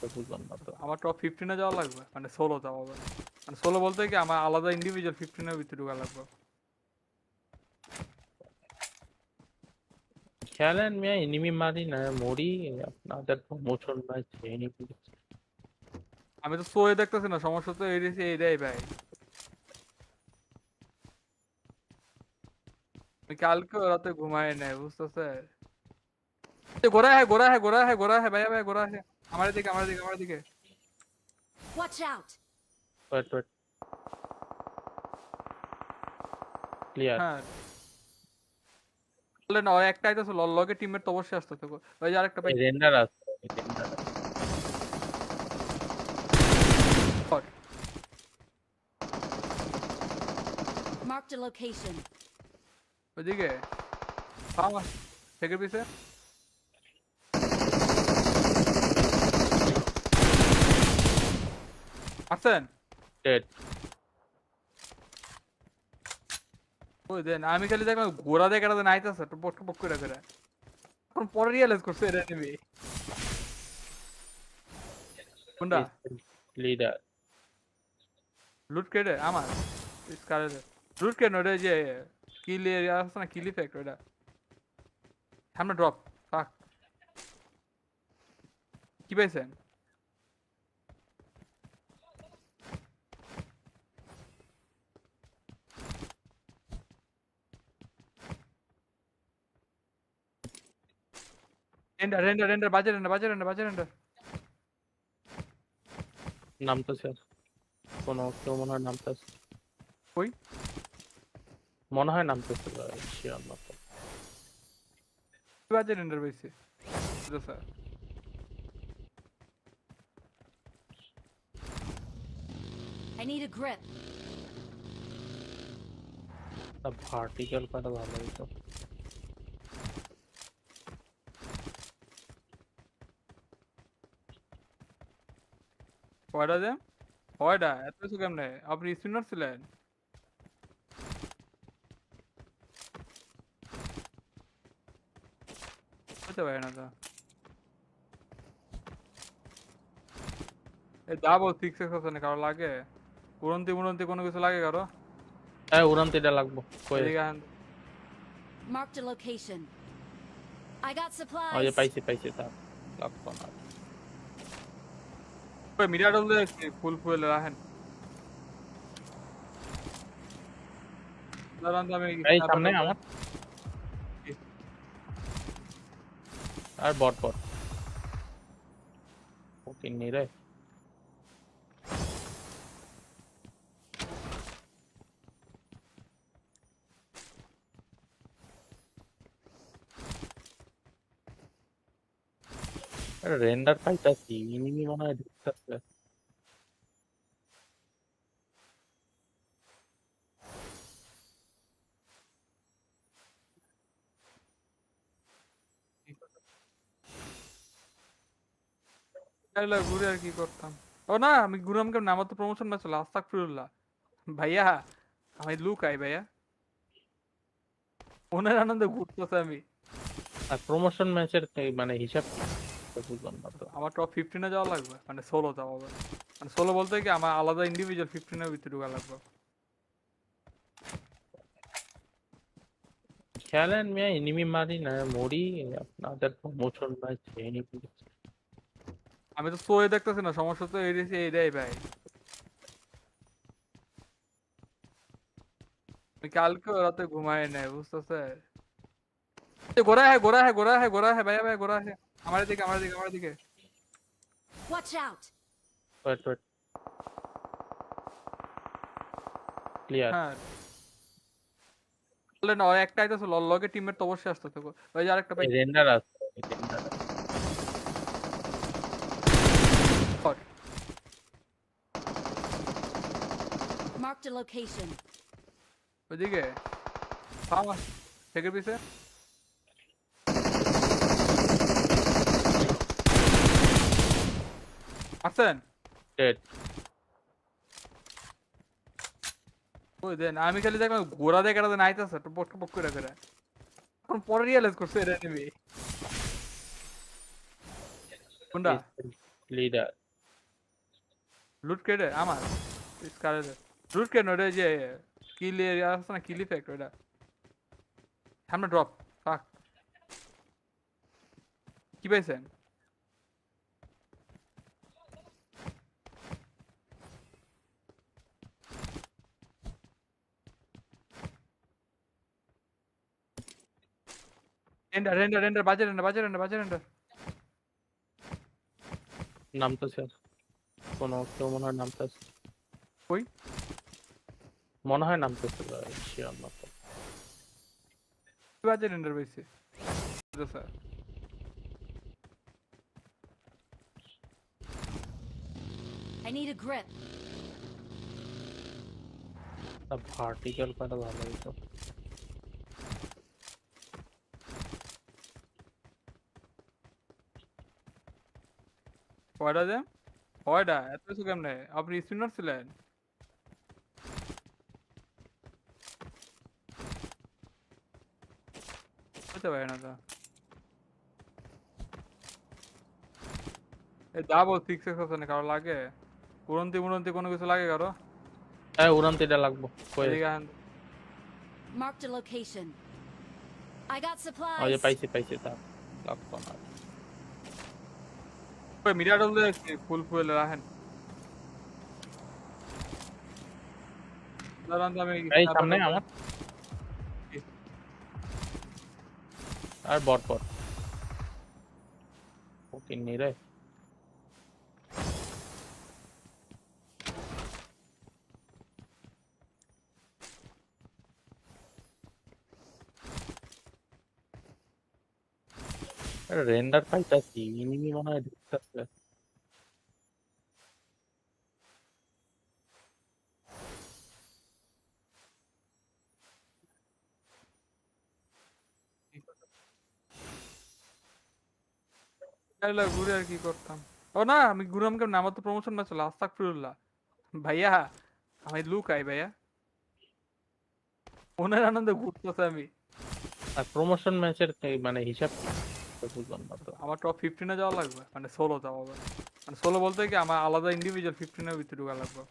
তো বুঝলাম না তো। আমার টপ 15 যাওয়া লাগবে, মানে সোলো যাওয়া হবে। মানে সোলো বলতে কি আমার আলাদা ইন্ডিভিজুয়াল 15 এর ভিতরে ঢোকা লাগবে। খেলেন মিয়া, এনিমি মারি না মরি। আপনাদের প্রমোশন ভাই এনিমি। আমি তো সোয়ে দেখতেছি না, সমস্যা তো এইটাই ভাই। আমি কালকে রাতে ঘুমাই নাই, বুঝতেছে? গোরা হ্যাঁ ভাইয়া ভাই, গোরা হ্যাঁ। আমার দিকে। Watch out! Wait wait, clear. হ্যাঁ, বললে না, ওই একটা আইতেছে লগে টিমের তো অবশ্যই আসতে থাকো। ওই যে আরেকটা ভাই। রেন্ডার আছে, রেন্ডার আছে। Marked a location. ওইদিকে ফার্ম থেকে পিছে আসছেন। ডেড। ওই দেন আমি খালি দেখলাম ঘোড়া দেখে দেন আইতেছে তো পক পক করে করে। এখন পরে রিয়েলাইজ করছে এটা নিবি কোনটা লিডার লুট কেটে আমার স্কারের লুট কেন ওটা যে কিল এরিয়া আছে না কিল ইফেক্ট ওটা সামনে ড্রপ ফাক কি পাইছেন রেন্ডার বাজে রেন্ডার নামতেছে কোনো কেউ মনে হয় নামতেছে কই মনে হয় নামতেছে শিওর না তো। বাজে রেন্ডার পাইছে sir I need a grip. Vertical কাটা ভালো হতো। কয়টা দেন কয়টা এত কিছু কেমনে আপনি স্পিনার ছিলেন হতে পারে না তো এই ডাবল 6x আছে কারো লাগে উড়ন্তি কোনো কিছু লাগে কারো হ্যাঁ উড়ান্তিটা লাগবো কই এদিকে আন। Marked a location. I got ওই যে supplies. পাইছি তা লাগবো না। ওই মিডিয়া ডলে ফুল রাখেন দাঁড়ান তো আমি এই সামনে আমার আর বট ওকে নিরে রেন্ডার পাইতাছি ইনিমি মনে হয় ঢুকতেছে তাহলে ঘুরে আর কি করতাম ও না আমি ঘুরাম কেমন আমার তো প্রমোশন ম্যাচ হলো আস্তাগফিরুল্লাহ ভাইয়া আমি লুকাই ভাইয়া ওনার আনন্দে ঘুরতেছে আমি আর প্রমোশন ম্যাচের মানে হিসাব বুঝলাম না তো। আমার টপ 15 এ যাওয়া লাগবে মানে সোলো যাওয়া হবে মানে সোলো বলতে কি আমার আলাদা ইন্ডিভিজুয়াল 15 এর ভিতরে ঢোকা লাগবে খেলেন মিয়া এনিমি মারি না মরি আপনাদের প্রমোশন ম্যাচ এনিমি আমি তো সোয়ে দেখতেছি না সমস্যা তো এইটাই ভাই আমি কালকে রাতে ঘুমাই নাই বুঝতেছে গোরা হ্যাঁ ভাইয়া গোরা হ্যাঁ আমার দিকে Watch out. ওয়েট ক্লিয়ার হ্যাঁ বলে না ওই একটা আইতাছে লগে টিমের তো অবশ্যই আসতে থাকো ওই যে আরেকটা পাই রেন্ডার আছে রেন্ডার Marked a location. ওইদিকে থামা থেকে পিছে আসেন ডেড ওই দেন আমি খালি দেখলাম ঘোড়া দেখে এটা নাইতেছে তো পক পক করে এখন পরে রিয়েলাইজ করছে এটা নেবে কোনটা লিডার লুট কেটে আমার স্কারের লুট কেন ওটা যে কিল এরিয়া আছে না কিল ইফেক্ট ওটা সামনে ড্রপ ফাক কি পাইছেন রেন্ডার বাজে রেন্ডার নামতেছে কোনো কেউ মনে হয় নামতেছে কই মনে হয় নামতেছে শিওর না তো। বাজে রেন্ডার পাইছে sir I need a grip. Vertical কাটা ভালো হতো। কয়টা দেন কয়টা এত কিছু কেমনে আপনি স্পিনার ছিলেন হতে পারে না তো এই ডাবল 6x আছে কারো লাগে উড়ন্তি মুড়ন্তি কোনো কিছু লাগে কারো? হ্যাঁ উড়ান্তিটা লাগবো কই এদিকে আন। Marked a location. I got ওই যে supplies. পাইছি তা লাগবো না ওই মিরাডল দিয়ে ফুল ফুল রাখেন। দাঁড়ান তো আমি এই সামনে আমার আর বট ওকে নিরে রেন্ডার পাইতাছি এনিমি মনে হয় ঢুকতেছে তাহলে ঘুরে আর কি করতাম? ও না, আমি ঘুরাম কেমন? আমার তো প্রমোশন ম্যাচ হলো, আস্তাগফিরুল্লাহ। ভাইয়া আমি লুকাই ভাইয়া, মনের আনন্দে ঘুরতেছে আমি। আর প্রমোশন ম্যাচের মানে হিসাব কি? তো বুঝলাম না তো আমার টপ 15-এ যাওয়া লাগবে, মানে সোলো যাওয়া হবে। মানে সোলো বলতে কি আমার আলাদা ইন্ডিভিজুয়াল 15-এর ভিতরে ঢোকা লাগবে।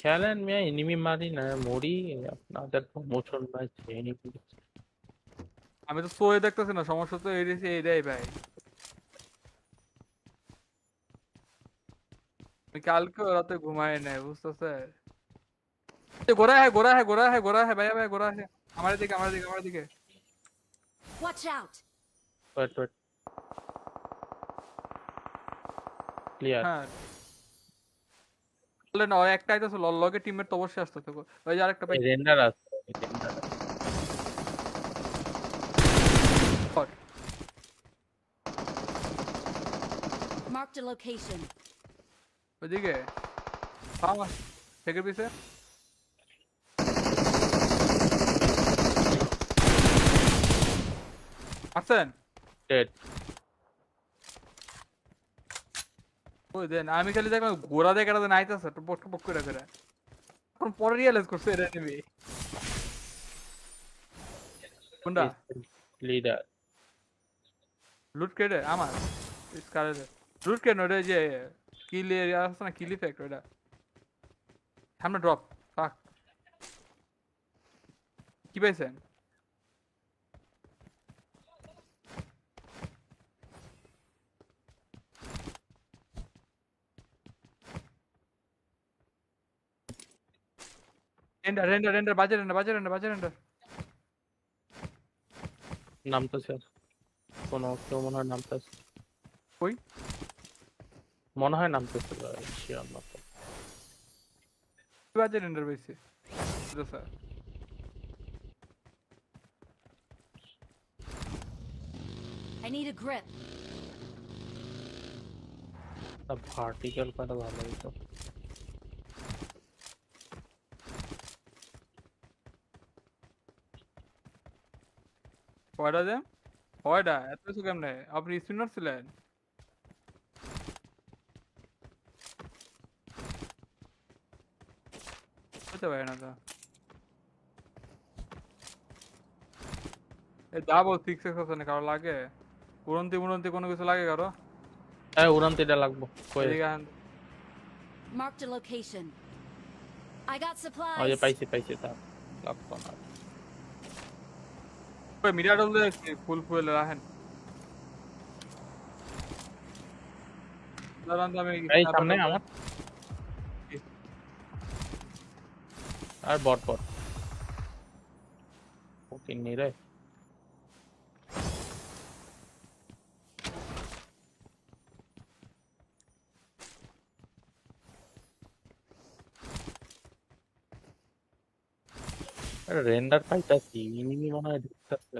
খেলেন মিয়া এনিমি মারি না মরি আপনাদের প্রমোশন ম্যাচ এনিমি আমি তো সোয়ে দেখতেছি না, সমস্যা তো এইটাই ভাই। আমি কালকে রাতে ঘুমাই নাই, বুঝতেছে? গোরা হ্যাঁ ভাইয়া গোরা হ্যাঁ। আমার দিকে। Watch out. ওয়েট ক্লিয়ার হ্যাঁ বললে না, ওই একটা আইতেছে লগে টিমের তো অবশ্যই আসতেছে। ওই যে আরেকটা ভাই। রেন্ডার আছে রেন্ডার Marked a location. ওইদিকে ফার্ম থেকে পিছে আছেন। ডেড ওই দেন আমি খালি দেখলাম ঘোড়া দেখে এটা নাইতেছে তো পক পক করে করে। এখন পরে রিয়েলাইজ করছে এটা নেবে কোনটা লিডার লুট কেটে আমার স্কারে লুট কেন ওটা যে কিল এরিয়া আছে না, কিল ইফেক্ট ওটা সামনে ড্রপ। ফাক কি পাইছেন? রেন্ডার বাজে রেন্ডার। নামতেছে কোন কেউ মনে হয় নামতেছে কই মনে হয় নামতেছে শিওর না তো বাজে রেন্ডার পাইছে sir. I need a grip. Vertical করা ভালো হতো কয়টা দেন? কয়টা এত কিছু কেমনে? আপনি স্পিনার ছিলেন? হতে পারে না তো। এই ডাবল 6x আছে না কারো লাগে? উড়ন্তি কোনো কিছু লাগে কারো? হ্যাঁ উড়ান্তিটা লাগবো কই এদিকে আন। Marked a location. I got ওই যে supplies. পাইছি তা লাগবো না ওই মিরাডল দিয়ে ফুল ফুল রাখেন। দাঁড়ান তো আমি এই সামনে আমার আর বট ওকে নিরে রেন্ডার পাইতাছি এনিমি মনে হয় ঢুকতেছে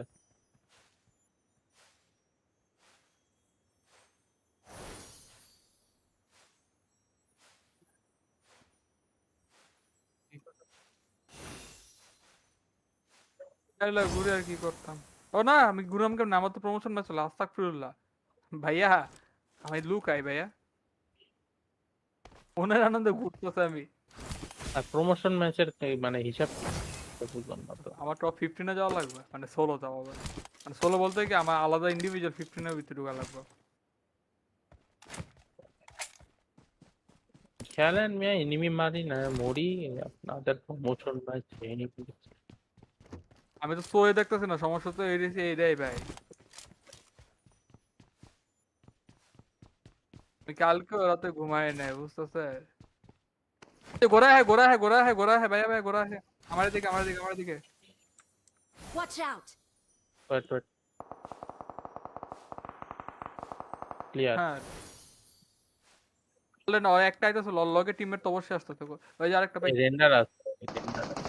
তাহলে ঘুরে আর কি করতাম? ও না, আমি ঘুরাম কেমন? আমার তো প্রমোশন ম্যাচ হলো, আস্তাগফিরুল্লাহ। ভাইয়া আমি লুকাই ভাইয়া, মনের আনন্দে ঘুরতেছে আমি। আর প্রমোশন ম্যাচের মানে হিসাব কি? তো বুঝলাম না তো আমার টপ 15-এ যাওয়া লাগবে, মানে সোলো যাওয়া হবে। মানে সোলো বলতে কি আমার আলাদা ইন্ডিভিজুয়াল 15-এর ভিতরে ঢোকা লাগবে। খেলেন মিয়া, এনিমি মারি না মরি। আপনাদের প্রমোশন ভাই এনিমি। আমি তো সোয়ে দেখতেছি না, সমস্যা তো এইটাই ভাই। আমি কালকে রাতে ঘুমাই নাই, বুঝতেছে? গোরা হ্যাঁ ভাইয়া ভাই, গোরা হ্যাঁ। আমার দিকে। Watch out! Wait wait, clear. হ্যাঁ, বললে না, ওই একটা আইতেছে লগে টিমের তো অবশ্যই আসতেছে। ওই যে আরেকটা ভাই। রেন্ডার আছে, রেন্ডার আছে।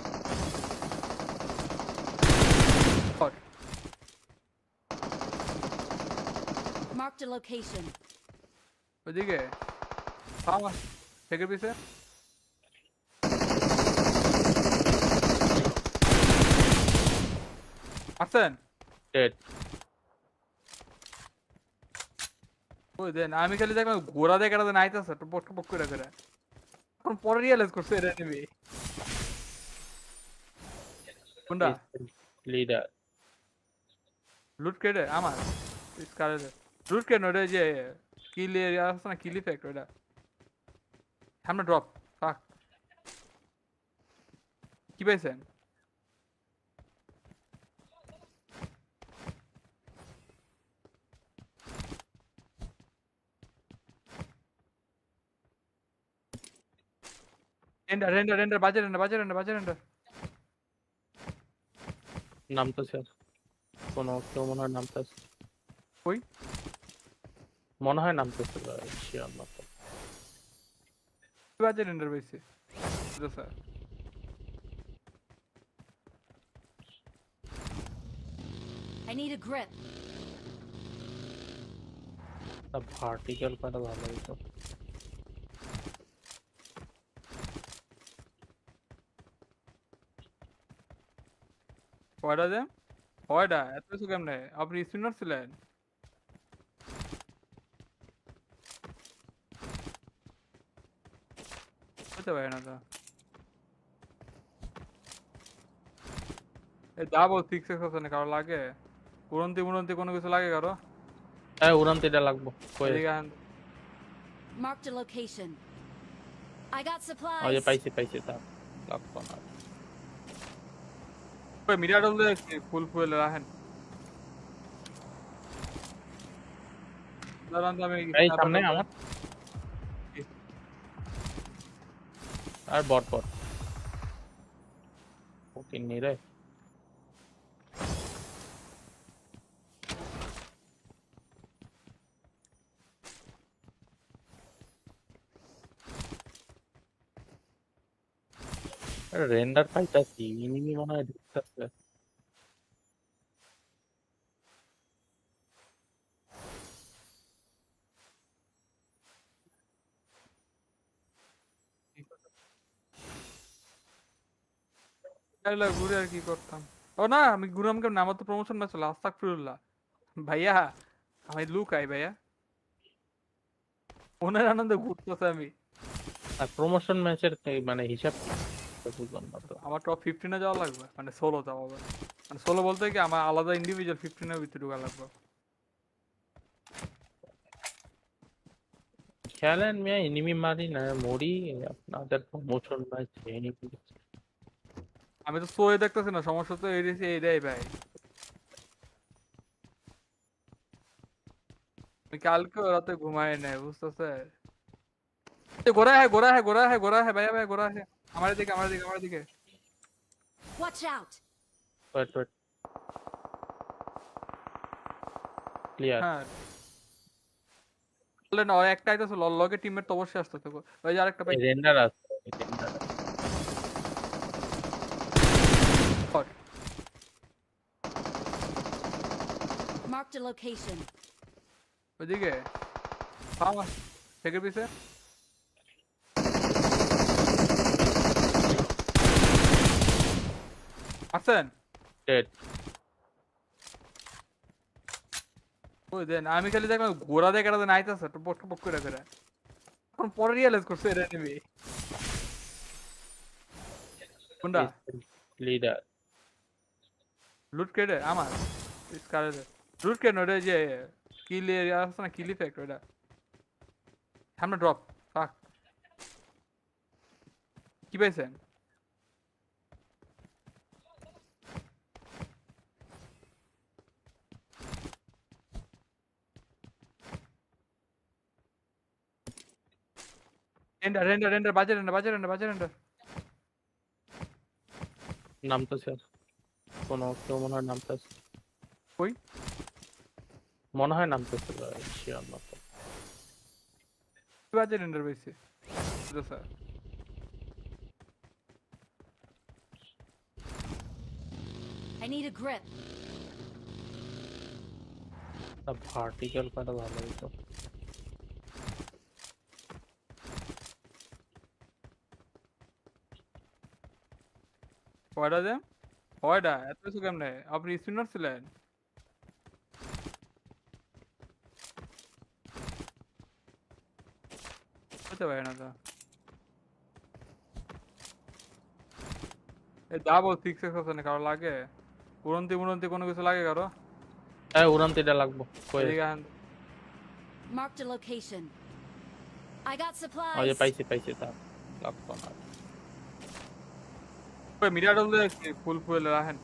Marked a location. ওইদিকে ফার্ম থেকে পিছে আসছেন। ডেড। ওই দেন আমি খালি দেখলাম ঘোড়া দেখে একটা নাইতেছে তো পক পক করে করে। এখন পরে রিয়েলাইজ করছে এটা নিবি কোনটা লিডার। লুট কেটে আমার স্কারে লুট কেন ওটা যে কিল এরিয়া আছে না, কিল ইফেক্ট ওটা সামনে ড্রপ। ফাক, কি পাইছেন? রেন্ডার বাজে রেন্ডার। নামতেছে, কোনো কেউ মনে হয় নামতেছে। কই মনে হয় নামতেছে, শিওর না তো। বাজে রেন্ডার পাইছে sir. I need a grip. Vertical পাটা ভালো হইতো। কয়টা দেন? কয়টা এত কিছু কেমনে? আপনি স্পিনার ছিলেন? হতে পারে না তো। এই ডাবল 6x আছে না কারো লাগে? উড়ন্তি কোনো কিছু লাগে কারো? হ্যাঁ, উড়ান্তিটা লাগবো। কই এদিকে আহেন। Marked a location. I got ওই যে supplies. পাইছি তা লাগবো না। ওই মিরাডল দিয়ে ফুল রাখেন। দাঁড়ান তো আমি এই স্ন্যাপার সামনে ডাল আমার আর বট ওকে নিরে। রেন্ডার পাইতাছি, এনিমি মনে হয় ঢুকতেছে। তাহলে ঘুরে আর কি করতাম? ও না, আমি ঘুরাম কেমন? আমার তো প্রমোশন ম্যাচ হলো, আস্তাগফিরুল্লাহ। ভাইয়া আমি লুকাই ভাইয়া, মনের আনন্দে ঘুরতেছে আমি। আর প্রমোশন ম্যাচের মানে হিসাব কি বুঝলাম না তো। আমার টপ 15-এ যাওয়া লাগবে, মানে সোলো যাওয়া হবে। মানে সোলো বলতে কি আমার আলাদা ইন্ডিভিজুয়াল 15-এর ভিতরে ঢোকা লাগবে। খেলেন মিয়া, এনিমি মারি না মরি। আপনাদের প্রমোশন ভাই এনিমি। আমি তো সোয়ে দেখতেছি না, সমস্যা তো এইটাই ভাই। আমি কালকে রাতে ঘুমাই নাই, বুঝতেছে? গোরা হ্যাঁ ভাইয়া ভাই, গোরা হ্যাঁ। আমার দিকে। Watch out! Wait wait, clear. হ্যাঁ, বললে না, ওই একটা আইতেছে লগে টিমের তো অবশ্যই আসতেছে। ওই যে আরেকটা ভাই। রেন্ডার আছে, রেন্ডার আছে। Marked a location. ওইদিকে ফার্ম থেকে পিছে আসছেন। ডেড। ওই দেন আমি খালি দেখলাম ঘোড়া দেখে একটা নাইতেছে তো পক পক করে করে। এখন পরে রিয়েলাইজ করছে এটা নিবি কোনটা লিডার। লুট কেটে আমার স্কারে লুট কেন ওটা যে কিল এরিয়া আছে না, কিল ইফেক্ট ওটা সামনে ড্রপ। ফাক, কি পাইছেন? রেন্ডার বাজে রেন্ডার। নামতেছে কোনো কেউ মনে হয় নামতেছে কই? মনে হয় নামতেছে শিওর না তো। বাজে রেন্ডার পাইছে। Sir I need a grip. Vertical কাটা ভালো হতো। কয়টা যে? কয়টা? এত কিছু কেমনে? আপনি স্পিনার ছিলেন? হতে পারে না তো। এই ডাবল 6x আছে কারো লাগে? উড়ন্তি কোনো কিছু লাগে কারো? হ্যাঁ উড়ান্তিটা লাগবো কই? এদিকে আন। Marked a location. I got ওই যে supplies. পাইছি তা লাগতো না। ওই মিডিয়া ডবল ফুল রাখেন।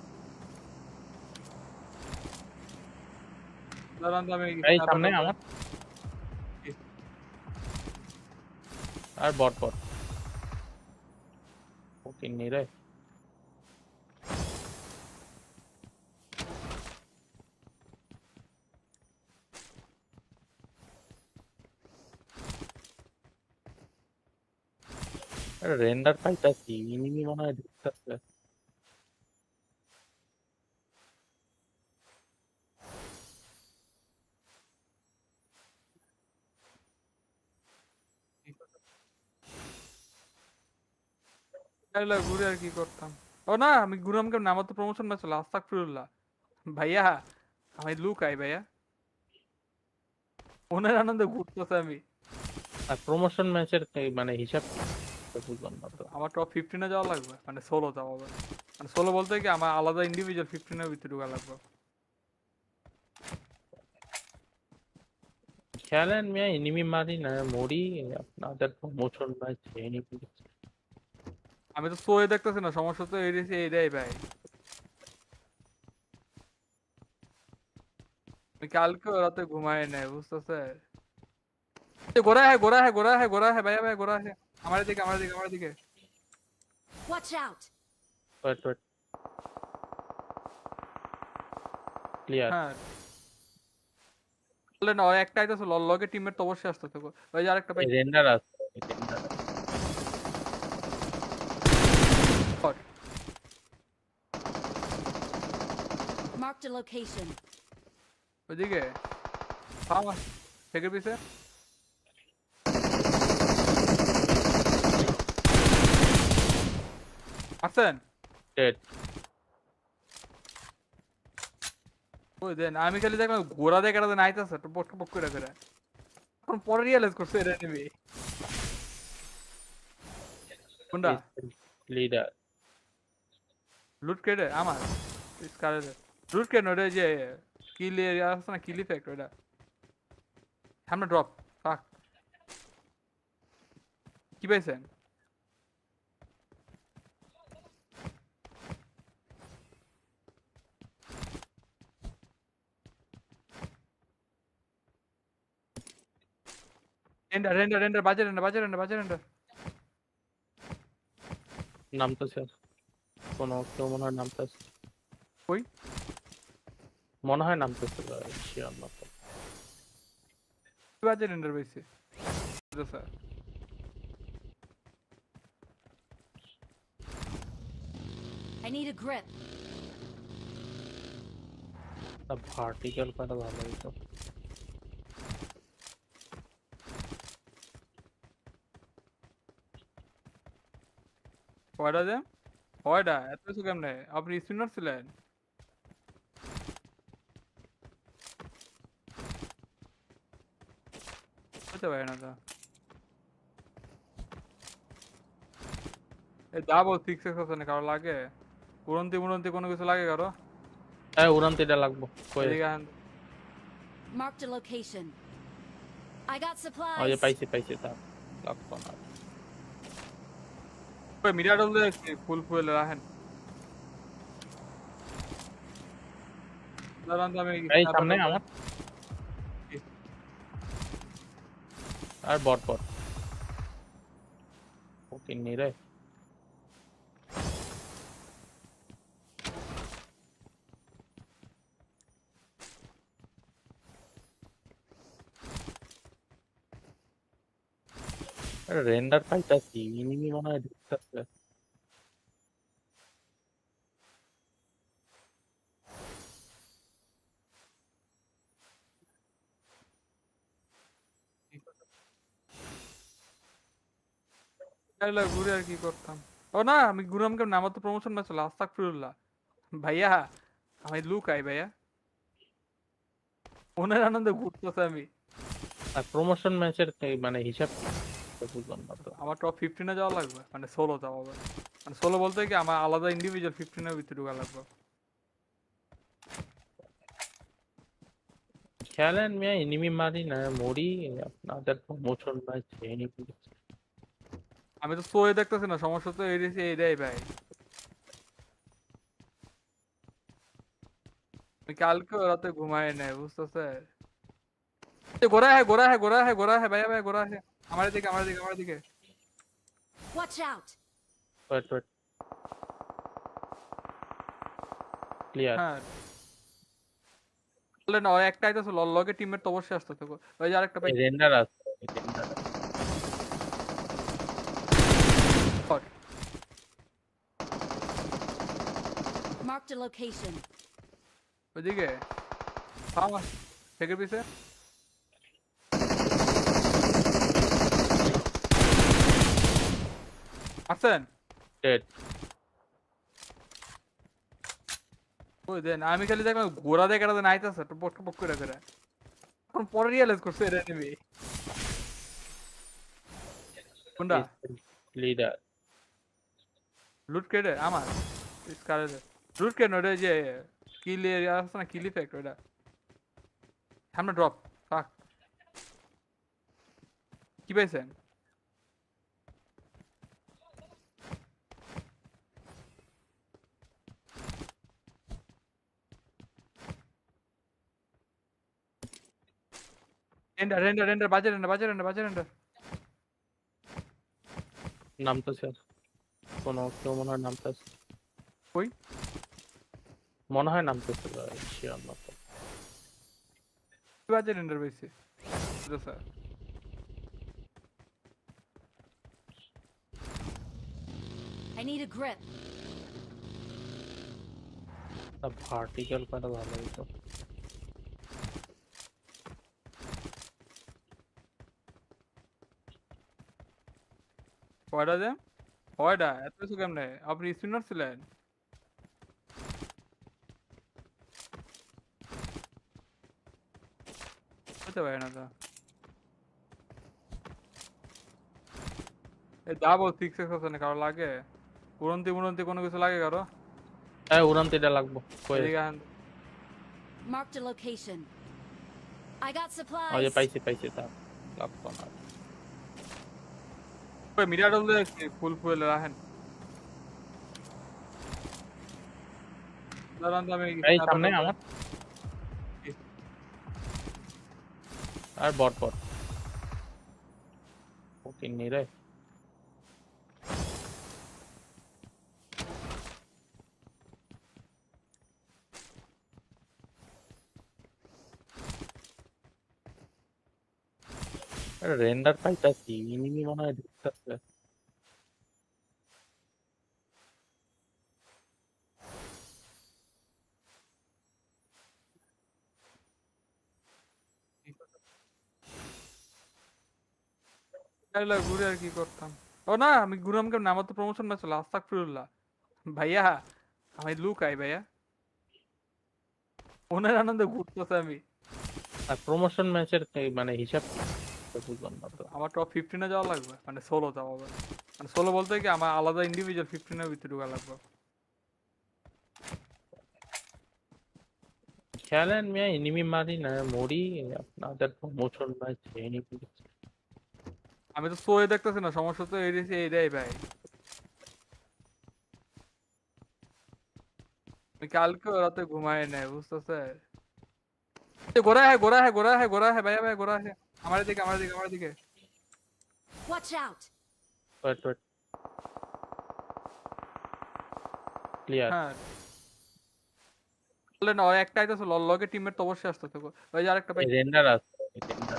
দাঁড়ান তো আমি এই সামনে আমার আর বট ওকে নিরে রেন্ডার পাইতাছি এনিমি মনে হয় ঢুকতেছে। তাহলে ঘুরে আর কি করতাম? ও না আমি ঘুরাম কেমন? আমার তো প্রমোশন ম্যাচ হলো। আস্তাগফিরুল্লাহ। ভাইয়া আমি লুকাই ভাইয়া। মনের আনন্দে ঘুরতেছে আমি। আর প্রমোশন ম্যাচের মানে হিসাব কি? তো বুঝলাম না তো। আমার টপ 15 যাওয়া লাগবে, মানে সোলো যাওয়া হবে। মানে সোলো বলতে কি আমার আলাদা ইন্ডিভিজুয়াল 15 এর ভিতরে ঢোকা লাগবে। খেলেন মিয়া এনিমি মারি না মরি আপনাদের প্রমোশন ম্যাচ এনিমি। আমি তো সোয়ে দেখতেছি না, সমস্যা তো এইটাই ভাই। আমি কালকে রাতে ঘুমাই নাই, বুঝতেছে? গোরা হ্যাঁ ভাইয়া গোরা হ্যাঁ। আমার দিকে। Watch out. Wait clear. হ্যাঁ বললে না, ওই একটা আইতেছে লগে টিমের তো অবশ্যই আসতেছে। ওই যে আরেকটা পাই। রেন্ডার আছে রেন্ডার Marked a location. ওইদিকে ফার্ম থেকে পিছে আসছেন। ডেড। ওই দেন আমি খালি দেখলাম ঘোড়া দেখে এটা নাইতেছে তো পক পক করে করে। এখন পরে রিয়েলাইজ করছে এটা নেবে কোনটা লিডার লুট কেটে আমার স্কারে লুট কেন ওটা যে কিল এরিয়া আছে না, কিল ইফেক্ট ওটা সামনে ড্রপ। ফাক কি পাইছেন? রেন্ডার বাজে রেন্ডার। নামতেছে কোনো কেউ মনে হয় নামতেছে কই? মনে হয় নামতেছে শিওর না তো। বাজে রেন্ডার পাইছে sir. I need a grip. Vertical কাটা ভালো হতো। কয়টা যে? কয়টা? এত কিছু কেমনে? আপনি স্পিনার ছিলেন? হতে পারে না তো। এই ডাবল 6x আছে কারো লাগে? উড়ন্তি কোনো কিছু লাগে কারো? হ্যাঁ উড়ান্তিটা লাগবো কই? এদিকে আন। Marked a location. I got ওই যে supplies. পাইছি তা লাগতো না। মিরাডল দিয়ে ফুল ফুল রাখেন। দাঁড়ান তো আমি এই স্নাইপার সামনে ডাল আমার আর বট বট ওকে নিরে রেন্ডার পাইতাছি এনিমি মনে হয় ঢুকতেছে চাইলে ঘুরে আর কি করতাম। ও না আমি ঘুরাম কেমন, আমার তো প্রমোশন ম্যাচ হলো, আস্তাগফিরুল্লাহ। ভাইয়া আমি লুকাই ভাইয়া, মনের আনন্দে ঘুরতেছে আমি। আর প্রমোশন ম্যাচের মানে হিসাব কি? তো বুঝলাম না তো আমার টপ 15-এ যাওয়া লাগবে, মানে সোলো যাওয়া হবে। মানে সোলো বলতে কি আমার আলাদা ইন্ডিভিজুয়াল 15-এর ভিতরে ঢোকা লাগবে। খেলেন মিয়া এনিমি মারি না মরি আপনাদের প্রমোশন ম্যাচ এনিমি আমি তো সোয়ে দেখতেছি না, সমস্যা তো এইটাই ভাই। আমি কালকে রাতে ঘুমাই নাই বুঝতেছে। গোরা হ্যাঁ ভাইয়া ভাইয়া গোরা হ্যাঁ। আমার দিকে আমার দিকে আমার দিকে। Watch out! Wait wait clear হ্যাঁ বললে না, ওই একটা আইতেছে লগে টিমের তো অবশ্যই আসতে থাকো। ওই যে আরেকটা ভাই রেন্ডার আছে রেন্ডার Marked a location. ওইদিকে থামা থেকে পিছে আসছেন। ডেড ওই দেন আমি খালি দেখলাম ঘোড়া দেখে দেন আইতেছে তো পক পক করে করে। এখন পরে রিয়েলাইজ করছে এটা নেবে কোনটা লিডার লুট কেটে আমার স্কারে লুট কেন ওটা যে কিল এরিয়া আছে না, কিল ইফেক্ট ওটা সামনে ড্রপ ফাক। কি পাইছেন? রেন্ডার বাজে রেন্ডার নামতেছে কোনো কেউ মনে হয় নামতেছে কই মনে হয় নামতেছে শিওর না তো বাজে রেন্ডার পাইছে sir. I need a grip. Vertical করা ভালো হতো কয়টা যে কয়টা এত কিছু কেমনে? আপনি স্পিনার ছিলেন? হতে পারে না তো। এই ডাবল 6x আছে না কারো লাগে? উড়ন্তি কোনো কিছু লাগে কারো? হ্যাঁ উড়ান্তিটা লাগবো কই এদিকে আন। Marked a location. I got ওই যে supplies. পাইছি তা লাগবো না ওই মিরাডল দিয়ে ফুল ফুল রাখেন। দাঁড়ান তো আমি এই স্নাইপার সামনে ডাল আমার আর বট বট ওকে নিরে রেন্ডার পাইতাছি এনিমি মনে হয় ঢুকতেছে চাইলে ঘুরে আর কি করতাম। ও না আমি ঘুরাম কেমন, আমার তো প্রমোশন ম্যাচ হলো, আস্তাগফিরুল্লাহ। ভাইয়া আমি লুকাই ভাইয়া, মনের আনন্দে ঘুরতেছে আমি। আর প্রমোশন ম্যাচের মানে হিসাব কি? তো বুঝলাম না তো আমার টপ 15-এ যাওয়া লাগবে, মানে সোলো যাওয়া হবে। মানে সোলো বলতে কি আমার আলাদা ইন্ডিভিজুয়াল 15-এর ভিতরে ঢোকা লাগবে। খেলেন মিয়া এনিমি মারি না মরি আপনাদের প্রমোশন ম্যাচ এনিমি আমি তো সোয়ে দেখতেছি না, সমস্যা তো এইটাই ভাই। আমি কালকে রাতে ঘুমাই নাই বুঝতেছে গোরা হ্যাঁ ভাইয়া ভাইয়া গোরা হ্যাঁ আমার দিকে Watch out! Wait wait clear হ্যাঁ বললে না ওই একটা আইতেছে লগে টিমের তো অবশ্যই আসতে থাকো ওই যে আরেকটা পাই রেন্ডার আছে রেন্ডার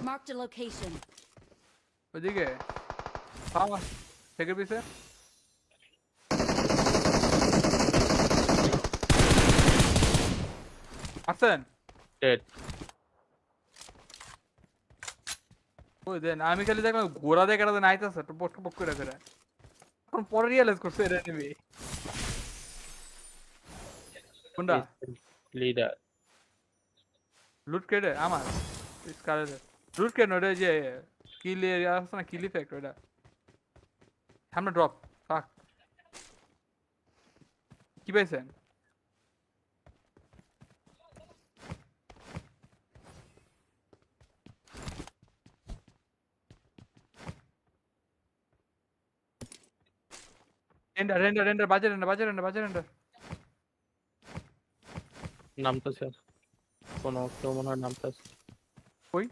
Marked a location. ওইদিকে ফার্ম থেকে পিছে আছেন ডেড ওই দেন আমি খালি দেখলাম ঘোড়া দেখে রাতে নাইতেছে তো পক পক করে করে এখন পরে রিয়েলাইজ করছে এটা নিবি কোনটা লিডার লুট কেটে আমার স্কারে লুট কেন ওটা যে কিল এরিয়া আছে না কিল ইফেক্ট ওটা সামনে ড্রপ ফাক কি পাইছেন রেন্ডার বাজে রেন্ডার নামতেছে কোনো কেউ মনে হয় নামতেছে কই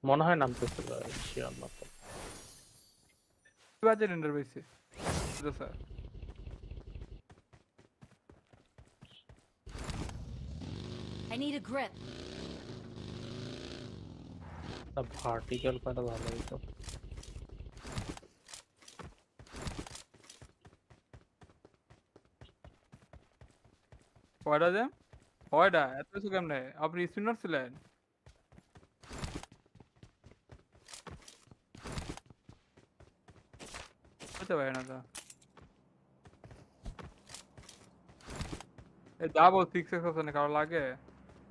মনে হয় নামতেছে শিওর না তো। বাজে রেন্ডার পাইছে sir I need a grip. Vertical কাটা ভালো হতো কয়টা দেন কয়টা এত কিছু কেমনে আপনি স্পিনার ছিলেন হতে পারে না তো এই ডাবল 6x আছে না কারো লাগে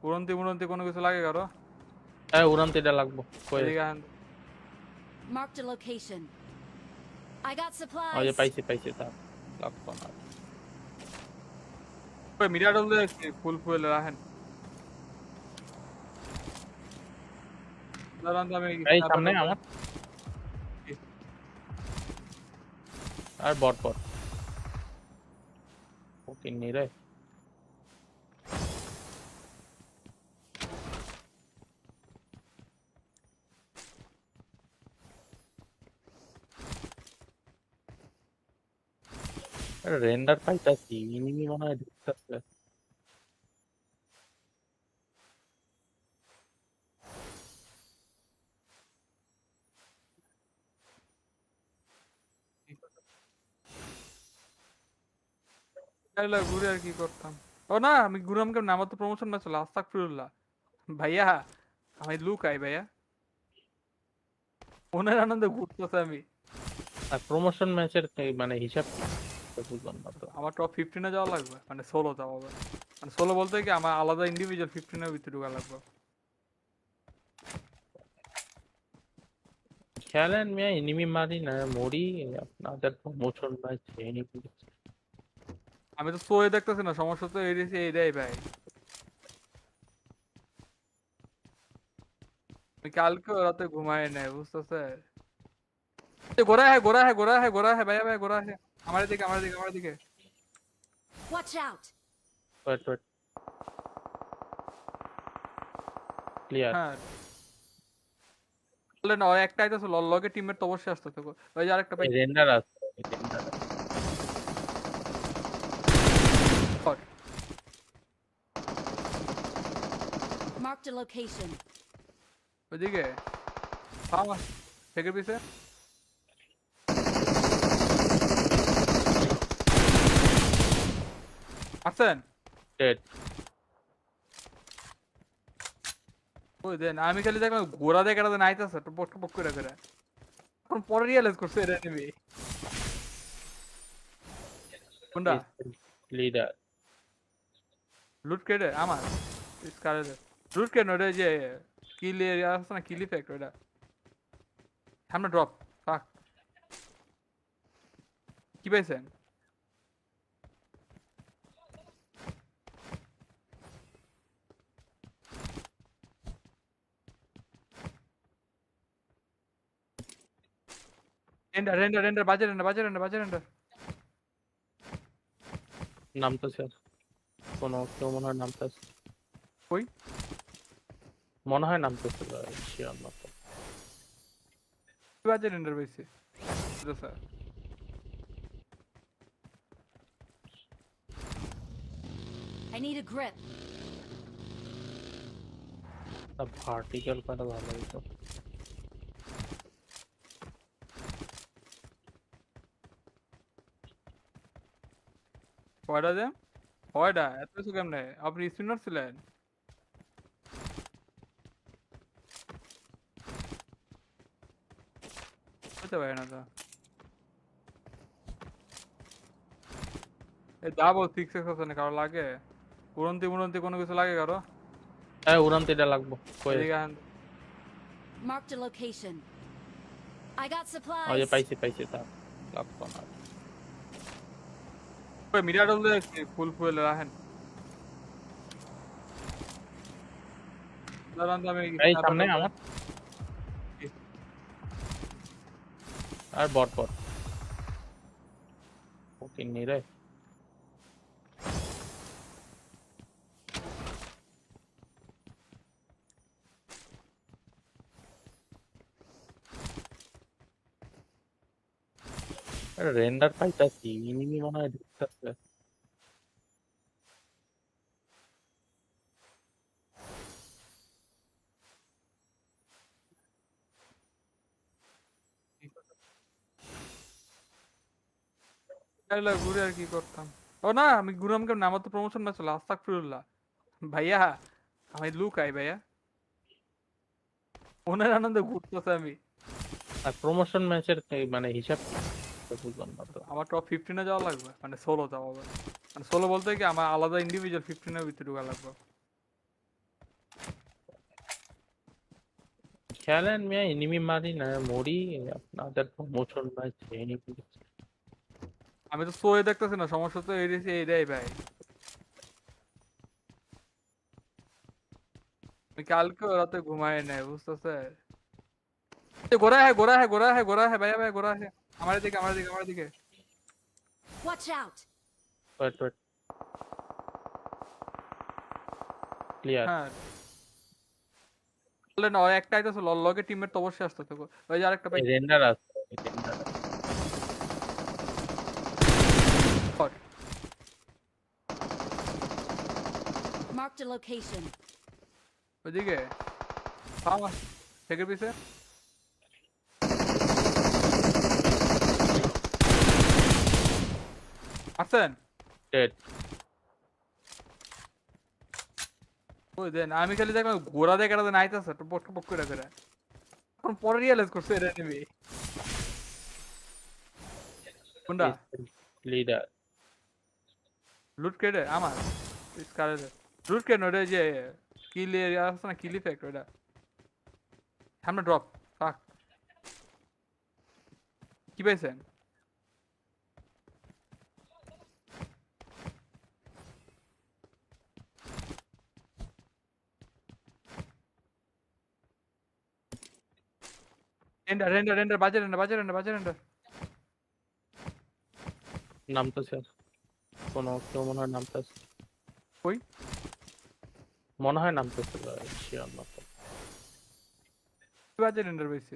উড়ন্তি কোনো কিছু লাগে কারো হ্যাঁ উড়ানতে এটা লাগবো কই এদিকে আন। Marked a location. I got ওই যে supplies. পাইছি তা লাগবো না ওই মিডিয়া ডল দিয়ে ফুল রাখেন দাঁড়ান তো আমি এই সামনে আমার আর বট ওকে নিরে রেন্ডার পাইতাছি এনিমি মনে হয় ঢুকতেছে তাহলে ঘুরে আর কি করতাম ও না আমি ঘুরাম কেমন আমার তো প্রমোশন ম্যাচ হলো আস্তাগফিরুল্লাহ ভাইয়া আমি লুকাই ভাইয়া ওনার আনন্দে ঘুরতেছে আমি আর প্রমোশন ম্যাচের মানে হিসাব কি? তো বুঝলাম না তো আমার টপ 15 এ যাওয়া লাগবে মানে সোলো যাওয়া হবে মানে সোলো বলতে কি আমার আলাদা ইন্ডিভিজুয়াল 15 এর ভিতরে ঢোকা লাগবে খেলেন মিয়া এনিমি মারি না মরি আপনাদের প্রমোশন ম্যাচ এনিমি আমি তো সোয়ে দেখতেছি না সমস্যা তো এইটাই ভাই আমি কালকে রাতে ঘুমাই নাই বুঝতেছে গোরা হ্যাঁ ভাইয়া ভাইয়া গোরা হ্যাঁ আমার দিকে Watch out! ওয়েট ক্লিয়ার হ্যাঁ বললে না ওই একটা আইতেছে লগে টিমের তো অবশ্যই আসতে থাকো ওই যে আরেকটা পাই রেন্ডার আছে রেন্ডার Marked a location. ওইদিকে ফার্ম থেকে পিছে আছেন ডেড ওই দেন আমি খালি দেখলাম ঘোড়া দেখে রাতে নাইতেছে তো পক করে করে এখন পরে রিয়েলাইজ করছে এটা নিবি কোনটা লিডার লুট কেটে আমার স্কারে লুট কেন ওটা যে কিল এরিয়া আছে না কিল ইফেক্ট ওটা সামনে ড্রপ ফাক কি পাইছেন রেন্ডার বাজে রেন্ডার নামতেছে কোনো কেউ মনে হয় নামতেছে কই মনে হয় নামতেছে শিওর না তো। বাজে রেন্ডার পাইছি sir I need a grip. Vertical করা ভালো হতো। কয়টা দেন কয়টা এত কিছু কেমনে আপনি স্পিনার ছিলেন হতে পারে না তো এই ডাবল 6x আছে না কারো লাগে উড়ন্তি কোনো কিছু লাগে কারো হ্যাঁ উড়ান্তিটা লাগবো কই এদিকে আন। Marked a location. I got ওই যে supplies. পাইছি তা লাগবো না। ওই মিরাডল দিয়ে ফুল ফুল রাখেন দাঁড়ান তো আমি এই সামনে আমার আর বট ওকে নিরে রেন্ডার পাইতাছি এনিমি মনে হয় দেখতেছে তাহলে ঘুরে আর কি করতাম ও না আমি ঘুরাম কেমন আমার তো প্রমোশন ম্যাচ হলো আস্তাগফিরুল্লাহ ভাইয়া আমি লুকাই ভাইয়া ওনার আনন্দে ঘুরতেছে আমি আর প্রমোশন ম্যাচের মানে হিসাব কি তো বুঝলাম না তো। আমার টপ 15 এ যাওয়া লাগবে মানে সোলো যাওয়া হবে মানে সোলো বলতে কি আমার আলাদা ইন্ডিভিজুয়াল 15 এর ভিতরে ঢোকা লাগবে খেলেন মিয়া এনিমি মারি না মরি আপনাদের প্রমোশন ম্যাচ এনিমি আমি তো সোয়ে দেখতেছি না সমস্যা তো এইটাই ভাই আমি কালকে রাতে ঘুমাই নাই বুঝতেছে গোরা হ্যাঁ ভাইয়া ভাই গোরা হ্যাঁ আমার দিকে Watch out. ওয়েট ক্লিয়ার হ্যাঁ বললে না ওই একটা আইতাছে লগে টিমের তো অবশ্যই আসতে থাকো ওই যে আরেকটা ভাই রেন্ডার আছে রেন্ডার Marked a location. ওইদিকে পাওয়া থেকে পিছে আছেন ডেড ওই দেন আমি খালি দেখলাম ঘোড়া দেখে রাতে নাইতেছে তো পক পক করে করে এখন পরে রিয়েলাইজ করছে এটা নেবে কোনটা লিডার লুট কেটে আমার স্কারে লুট কেন ওটা যে কিল এরিয়া আছে না কিল ইফেক্ট ওটা সামনে ড্রপ ফাক কি পাইছেন রেন্ডার বাজে রেন্ডার নামতেছে কোনো কেউ মনে হয় নামতেছে কই মনে হয় নামতেছে শিওর না তো। বাজে রেন্ডার পাইছে